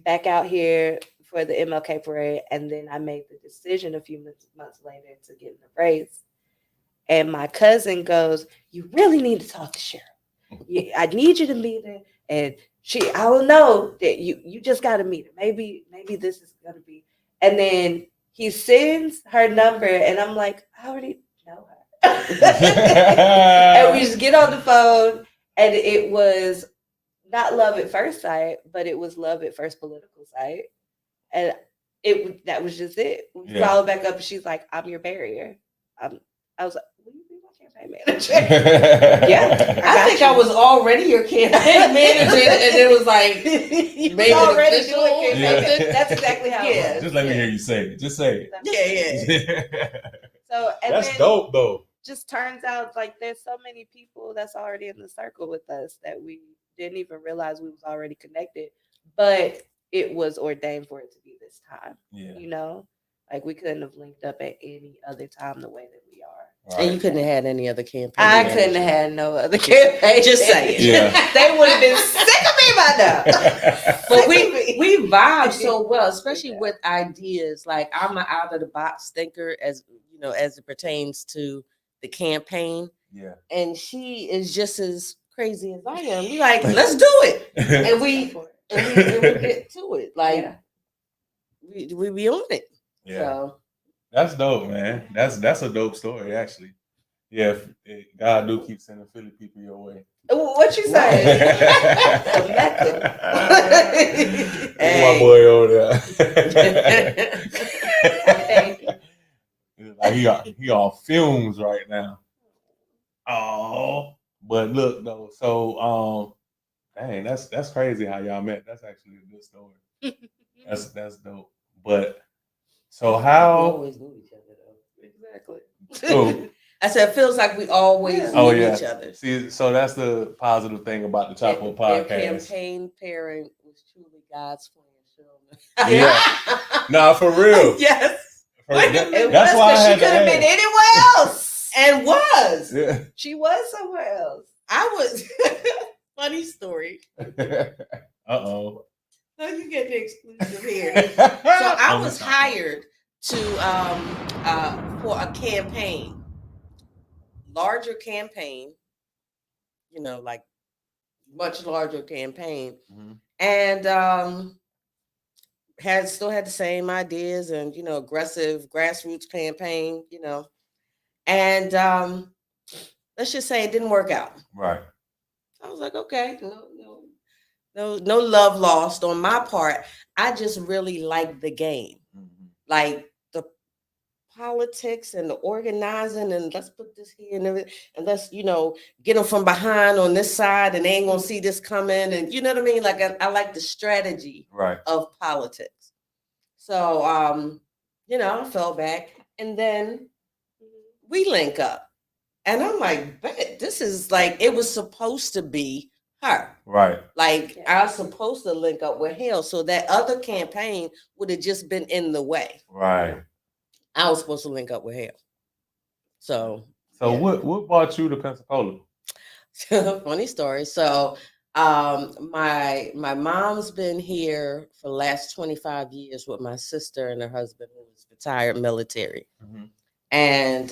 back out here for the MLK parade, and then I made the decision a few months later to get in the race. And my cousin goes, "You really need to talk to Cheryl. I need you to meet her, and I will know that you just got to meet her. Maybe this is gonna be." And then he sends her number, and I'm like, I already know her. And we just get on the phone, and it was not love at first sight, but it was love at first political sight. And that was just it. We followed back up, and she's like, "I'm your barrier." I was like, "Will you be my campaign manager?" Yeah, I think I was already your campaign manager, and it was like, you was already doing campaign. Yeah. That's exactly how it was. Just let me hear you say it. Just say it. Yeah. So that's dope, though. Just turns out like there's so many people that's already in the circle with us that we didn't even realize we was already connected, but it was ordained for it to be this time. Yeah. Like we couldn't have linked up at any other time the way that we are. Right. And you couldn't have had any other campaign. I couldn't have had no other campaign. Just saying. Yeah. They would have been sick of me by now. But we vibe so well, especially with ideas. Like I'm an out of the box thinker as it pertains to the campaign. Yeah. And she is just as crazy as I am. We like, let's do it. And we get to it. Like we be on it. Yeah. So. That's dope, man. That's a dope story, actually. Yeah, God do keep sending Philly people your way. What you say? Hey. My boy over there. Like he on fumes right now. Oh, but look though. So dang, that's crazy how y'all met. That's actually a good story. That's dope. But so how? We always knew each other though. Exactly. Oh. I said it feels like we always knew each other. See, so that's the positive thing about the Chop Up podcast. Their campaign pairing was truly God's plan. Yeah. Nah, for real. Yes. That's why I had she could have been anywhere else. And was. Yeah. She was somewhere else. I was. Funny story. Uh-oh. So you get the exclusive here. So I was hired to for a campaign. Larger campaign, like much larger campaign, and still had the same ideas and aggressive grassroots campaign, and let's just say it didn't work out. Right. I was like, okay, no love lost on my part. I just really liked the game, like the politics and the organizing, and let's put this here and everything, and let's get them from behind on this side, and they ain't gonna see this coming, and you know what I mean. Like I like the strategy of politics. So I fell back, and then we link up, and I'm like, bet this is like it was supposed to be her, right? Like I was supposed to link up with Hale, so that other campaign would have just been in the way, right? I was supposed to link up with Hale. So what brought you to Pensacola? Funny story. So my mom's been here for the last 25 years with my sister and her husband, who was retired military. And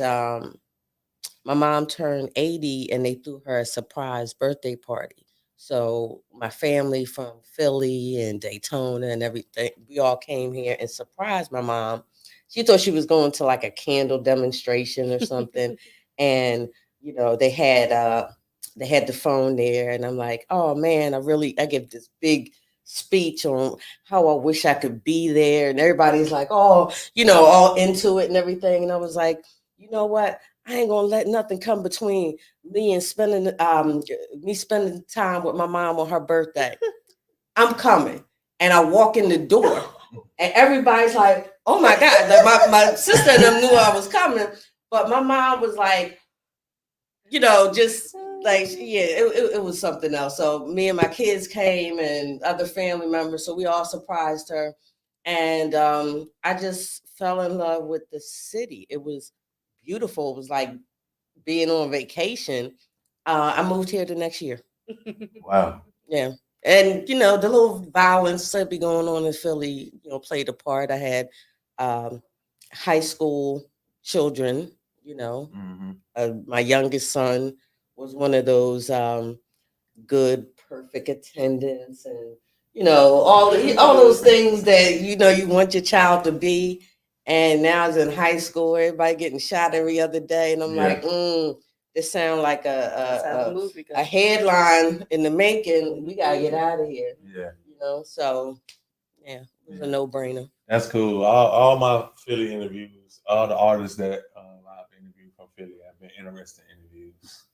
my mom turned 80 and they threw her a surprise birthday party. So my family from Philly and Daytona and everything, we all came here and surprised my mom. She thought she was going to like a candle demonstration or something. And you know, they had the phone there, and I'm like, oh man, I give this big speech on how I wish I could be there, and everybody's like, oh, you know, all into it and everything, and I was like, you know what? I ain't gonna let nothing come between me and spending time with my mom on her birthday. I'm coming, and I walk in the door, and everybody's like, oh my god, like my sister and them knew I was coming, but my mom was like, you know, just like, yeah, it was something else. So me and my kids came and other family members, so we all surprised her, and I just fell in love with the city. It was beautiful. It was like being on vacation. I moved here the next year. Wow. Yeah. And you know, the little violence that be going on in Philly, you know, played a part. I had um, high school children, you know. My youngest son was one of those good, perfect attendance, and you know, all those things that you know you want your child to be. And now he's in high school, everybody getting shot every other day, and I'm like, this sounds like a headline in the making. We gotta get out of here. Yeah. You know, so yeah, it was a no-brainer. That's cool. All my Philly interviews, all the artists that I've interviewed from Philly have been interesting interviews.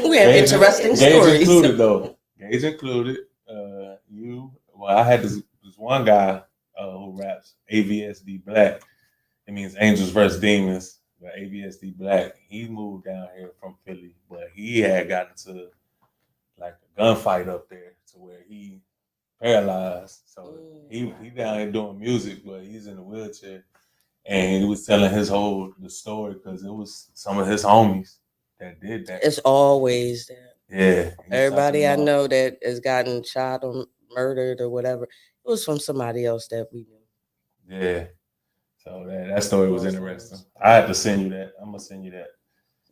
We have interesting stories. Gage included, though. Gage included. I had this one guy who raps AVSD Black. It means Angels versus Demons. But AVSD Black, he moved down here from Philly, but he had gotten to like a gunfight up there to where he paralyzed. So he down here doing music, but he's in a wheelchair. And he was telling the story because it was some of his homies that did that. It's always that. Yeah. Everybody I know that has gotten shot or murdered or whatever, it was from somebody else that we knew. Yeah. So that story was interesting. I had to send you that. I'm gonna send you that.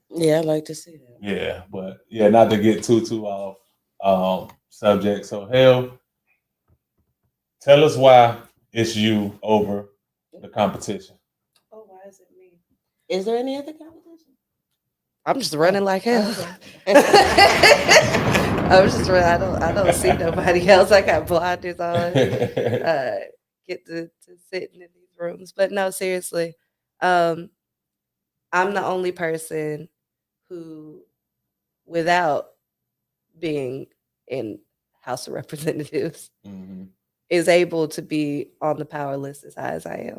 Yeah, I'd like to see that. Yeah, but yeah, not to get too off subject. So Hale, tell us why it's you over the competition. Oh, why is it me? Is there any other competition? I'm just running like hell. I'm just running. I don't see nobody else. I got blinders on. Get to sit in these rooms, but no, seriously, I'm the only person who, without being in House of Representatives, is able to be on the power list as high as I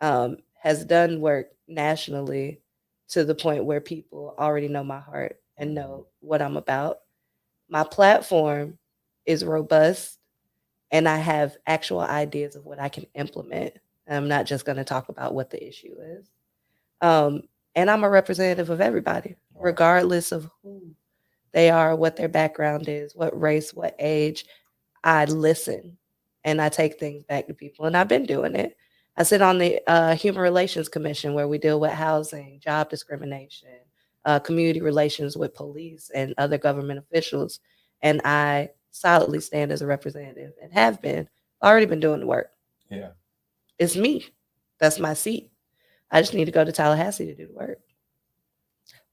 am. Has done work nationally to the point where people already know my heart and know what I'm about. My platform is robust, and I have actual ideas of what I can implement. I'm not just going to talk about what the issue is. And I'm a representative of everybody, regardless of who they are, what their background is, what race, what age. I listen and I take things back to people. And I've been doing it. I sit on the Human Relations Commission where we deal with housing, job discrimination, community relations with police and other government officials. And I solidly stand as a representative and have been already been doing the work. Yeah. It's me. That's my seat. I just need to go to Tallahassee to do the work.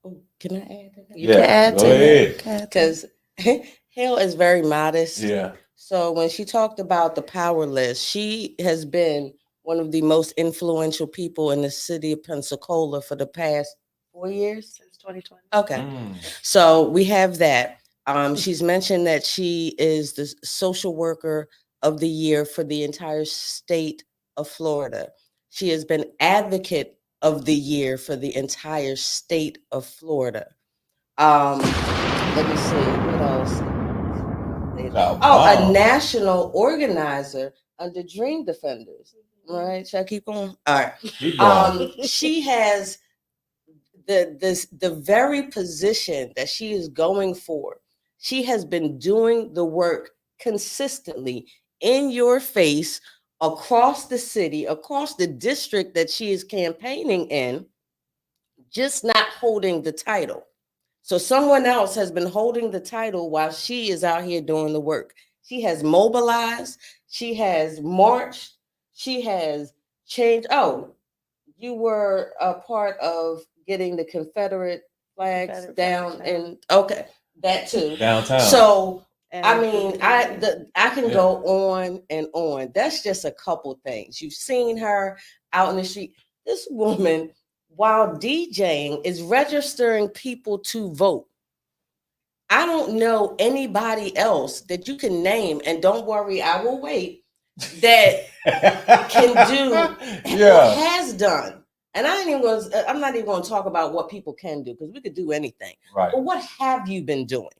Oh, can I add to that? You can add to it. Because Hale is very modest. Yeah. So when she talked about the power list, she has been one of the most influential people in the city of Pensacola for the past 4 years. Since 2020. Okay. So we have that. She's mentioned that she is the social worker of the year for the entire state of Florida. She has been advocate of the year for the entire state of Florida. Let me see what else. A national organizer under Dream Defenders. All right, should I keep going? All right. Keep going. She has the very position that she is going for. She has been doing the work consistently in your face across the city, across the district that she is campaigning in, just not holding the title. So someone else has been holding the title while she is out here doing the work. She has mobilized, she has marched, she has changed. Oh, you were a part of getting the Confederate flags down, and okay, that too. Downtown. So And I mean, I can go on and on. That's just a couple things. You've seen her out in the street. This woman, while DJing, is registering people to vote. I don't know anybody else that you can name, and don't worry, I will wait, that can do or has done. And I'm not even going to talk about what people can do, because we could do anything. Right. But what have you been doing?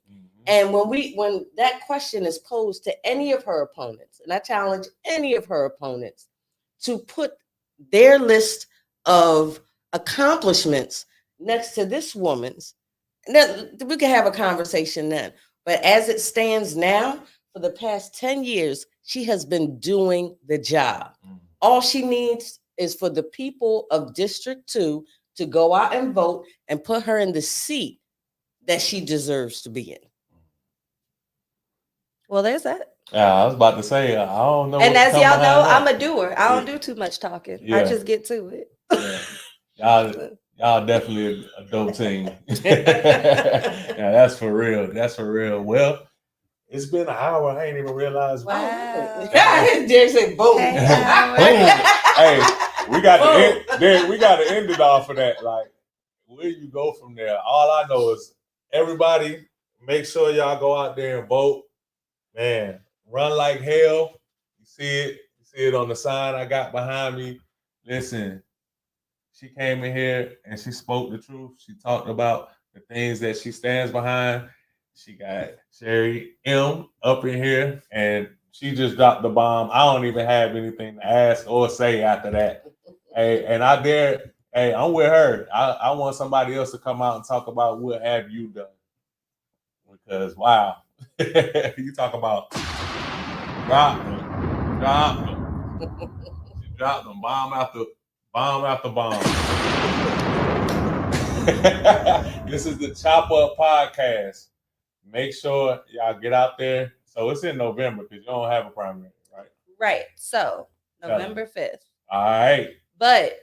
And when that question is posed to any of her opponents, and I challenge any of her opponents to put their list of accomplishments next to this woman's, then we can have a conversation then. But as it stands now, for the past 10 years, she has been doing the job. All she needs is for the people of District 2 to go out and vote and put her in the seat that she deserves to be in. Well, there's that. Yeah, I was about to say, I don't know. And as y'all know, I'm a doer. I don't do too much talking. Yeah. I just get to it. Y'all definitely a dope team. Yeah, that's for real. That's for real. Well, it's been an hour. I ain't even realized. Wow. Yeah, Derek said boom. Boom. Hey, we got to end it off of that. Like, where you go from there? All I know is everybody, make sure y'all go out there and vote. Man, run like hell. You see it on the sign I got behind me. Listen, she came in here and she spoke the truth. She talked about the things that she stands behind. She got Sherry M up in here, and she just dropped the bomb. I don't even have anything to ask or say after that. Hey, and I'm with her. I want somebody else to come out and talk about what have you done. Because, wow. You talk about drop them. She dropped them bomb after bomb. This is the Chop Up Podcast. Make sure y'all get out there. So it's in November because you don't have a primary, right? Right. So November 5th. All right. But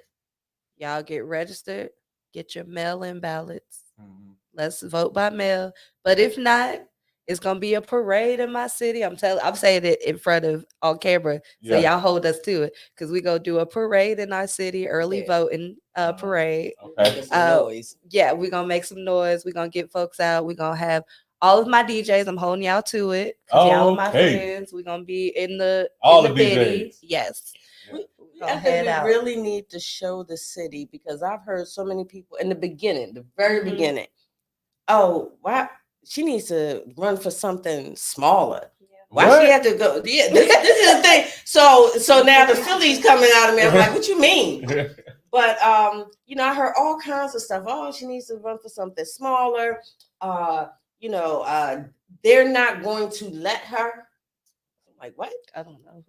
y'all get registered. Get your mail-in ballots. Mm-hmm. Let's vote by mail. But if not, it's gonna be a parade in my city. I'm saying it in front of on camera, so y'all hold us to it, because we gonna do a parade in our city, early voting parade. Okay. Yeah, we're gonna make some noise. We're gonna get folks out. We're gonna have all of my DJs. I'm holding y'all to it. Y'all are my friends. We're gonna be in the DJs. Yes. We really need to show the city, because I've heard so many people in the beginning, the very beginning. Oh, wow. She needs to run for something smaller. Why she have to go? Yeah, this is the thing. So now the Phillies coming out of me. I'm like, what you mean? But I heard all kinds of stuff. Oh, she needs to run for something smaller. They're not going to let her. I'm like, what? I don't know.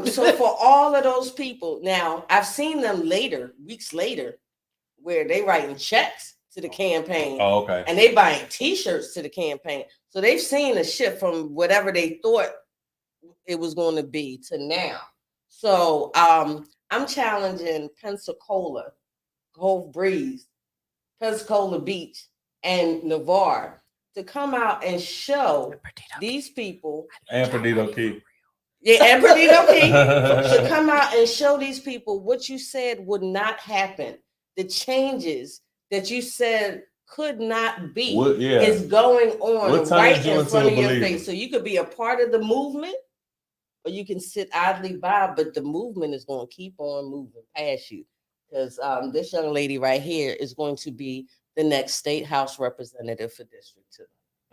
So for all of those people, now I've seen them weeks later, where they writing checks to the campaign. Oh, okay. And they buying T-shirts to the campaign. So they've seen a shift from whatever they thought it was going to be to now. So I'm challenging Pensacola, Gulf Breeze, Pensacola Beach, and Navarre to come out and show these people. And Perdido Key. Yeah, and Perdido Key. To come out and show these people what you said would not happen. The changes that you said could not be is going on right in front of your face. So you could be a part of the movement, or you can sit idly by, but the movement is going to keep on moving past you, because this young lady right here is going to be the next state house representative for District 2.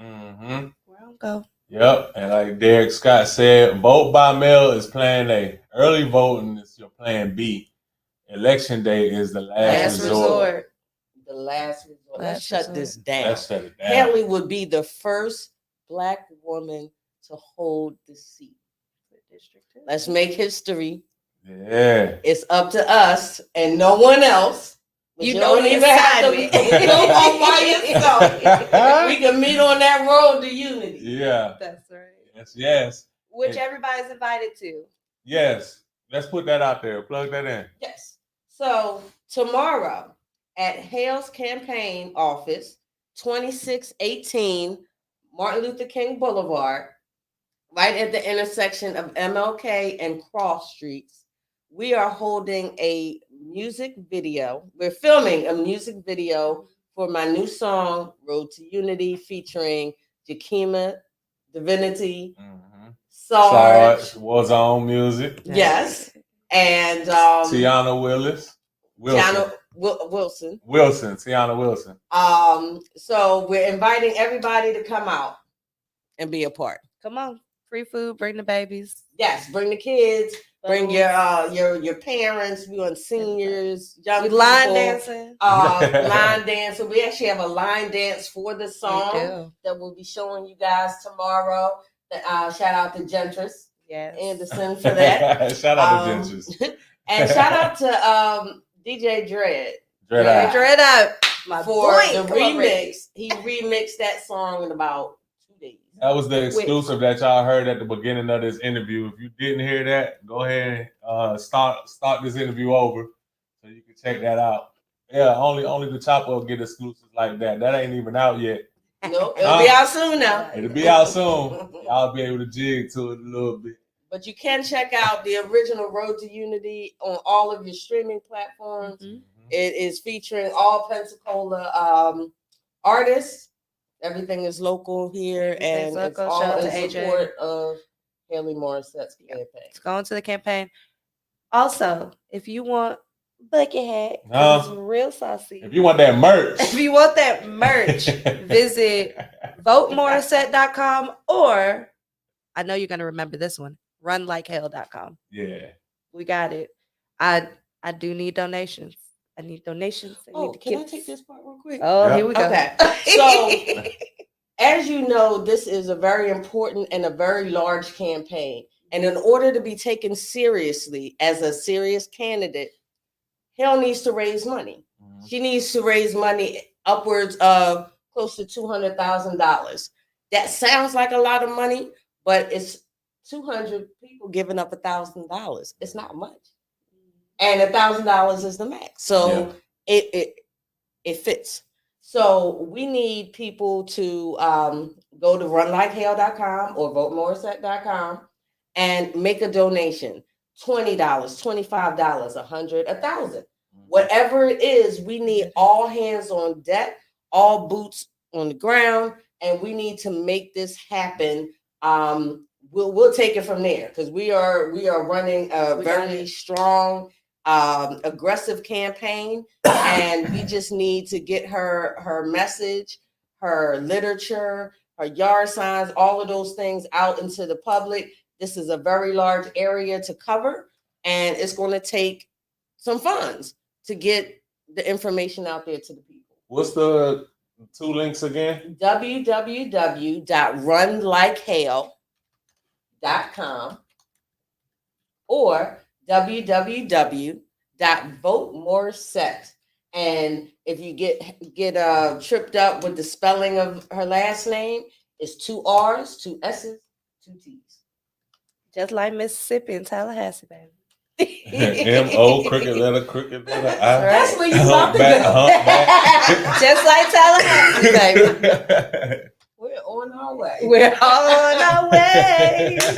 Mm-hmm. Where I'll go. Yep, and like Derek Scott said, vote by mail is plan A. Early voting is your plan B. Election day is the last resort. The last resort. Let's shut this down. Let's shut it down. Hale would be the first Black woman to hold the seat for District 2. Let's make history. Yeah. It's up to us and no one else. You don't even have to go by yourself. We can meet on that road to unity. Yeah. That's right. Yes. Which everybody's invited to. Yes. Let's put that out there. Plug that in. Yes. So tomorrow at Hale's campaign office, 2618 Martin Luther King Boulevard, right at the intersection of MLK and Cross Streets, we are holding a music video. We're filming a music video for my new song, Road to Unity, featuring Jakima, Divinity, Sarge, Warzone Music. Yes. And Tiana Wilson. Tiana Wilson. So we're inviting everybody to come out and be a part. Come on. Free food, bring the babies. Yes, bring the kids, bring your parents, we want seniors, young people. Line dancing. Line dancing. We actually have a line dance for the song that we'll be showing you guys tomorrow. Shout out to Gentris Anderson for that. Shout out to Gentris. And shout out to DJ Dread. Dread up. For the remix. He remixed that song in about 2 days. That was the exclusive that y'all heard at the beginning of this interview. If you didn't hear that, go ahead and start this interview over so you can check that out. Yeah, only the Chopper will get exclusives like that. That ain't even out yet. Nope, it'll be out soon now. It'll be out soon. Y'all be able to jig to it a little bit. But you can check out the original Road to Unity on all of your streaming platforms. Mm-hmm. It is featuring all Pensacola artists. Everything is local here, and it's all in support of Hale Morissette's campaign. It's going to the campaign. Also, if you want bucket hat, it's real saucy. If you want that merch, visit votemorrissette.com, or I know you're going to remember this one, runlikehale.com. Yeah. We got it. I do need donations. I need donations. Can I take this part real quick? Here we go. Okay. So, as you know, this is a very important and a very large campaign. And in order to be taken seriously as a serious candidate, Hale needs to raise money. Mm-hmm. She needs to raise money upwards of close to $200,000. That sounds like a lot of money, but it's 200 people giving up $1,000. It's not much. And $1,000 is the max. So it fits. So we need people to go to runlikehale.com or votemorrissette.com and make a donation. $20, $25, $100, $1,000. Whatever it is, we need all hands on deck, all boots on the ground, and we need to make this happen. We'll take it from there because we are running a very strong, aggressive campaign, and we just need to get her message, her literature, her yard signs, all of those things out into the public. This is a very large area to cover, and it's going to take some funds to get the information out there to the people. What's the two links again? www.runlikehale.com or www.votemorrissette. And if you get tripped up with the spelling of her last name, it's 2 R's, 2 S's, 2 T's. Just like Mississippi and Tallahassee, baby. M-O, crooked letter, I. That's where you about to go. Just like Tallahassee, baby. We're on our way.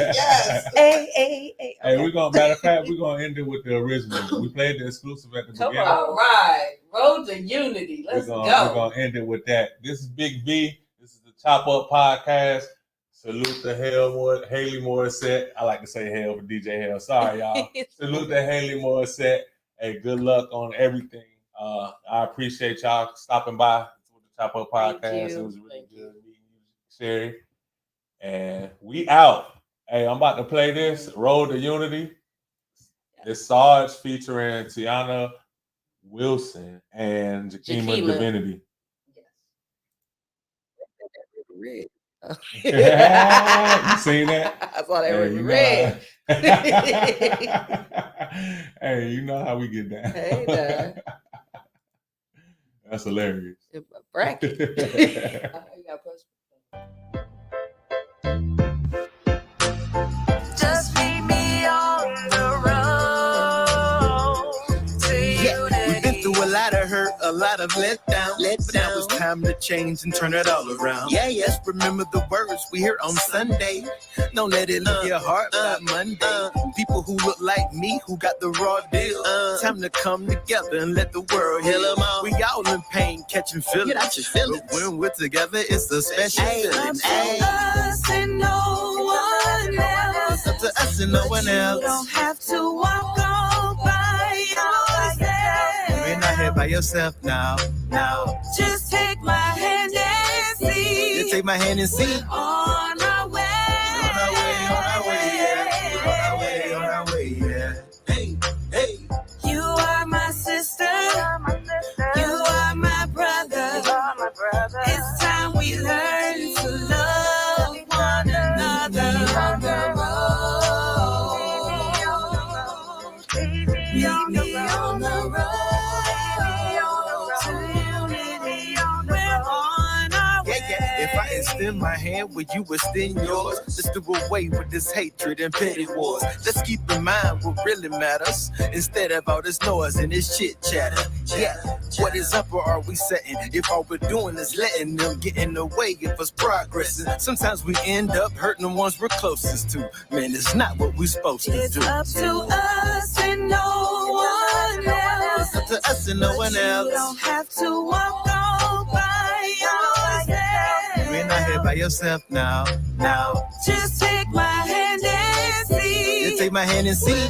Yes. Hey. Hey, matter of fact, we're gonna end it with the original. We played the exclusive at the beginning. All right. Road to Unity. Let's go. We're gonna end it with that. This is Big V. This is the Chop Up Podcast. Salute to Hale Morrissette. I like to say Hale for DJ Hale. Sorry, y'all. Salute to Hale Morrissette. Hey, good luck on everything. I appreciate y'all stopping by to the Chop Up Podcast. It was really good meeting you, Sherry. And we out. Hey, I'm about to play this Road to Unity. It's Sarge featuring Tiana Wilson and Jakima Divinity. Yes. You seen that? I thought I already read. Hey, you know how we get down. Hey, that's hilarious. Bracket. Just meet me on the road to you. a lot of letdown. But now it's time to change and turn it all around. Yeah, yes. Remember the words we hear on Sunday. Don't let it leave your heart by Monday. People who look like me, who got the raw deal. Time to come together and let the world heal them all. We all in pain, catching feelings. But when we're together, it's a special feeling. Us and no one else. It's up to us and no one else. You don't have to walk all by yourself. You're not here by yourself now. Just take my hand and see. Just take my hand and see. On our way. On our way, yeah. Hey. You are my sister. You are my brother. It's time we learn to love one another. Leave me on the road. To unity, we're on our way. Yeah. If I extend my hand, will you extend yours? Let's do away with this hatred and petty wars. Let's keep in mind what really matters instead of all this noise and this chit chatter. Yeah, what is up or are we setting? If all we're doing is letting them get in the way of us progressing, sometimes we end up hurting the ones we're closest to. Man, it's not what we're supposed to It's do. up to us and no one else. It's up to us and no one else. You don't have to walk all by yourself. You're not here by yourself now. Just take my hand and see. Just take my hand and see.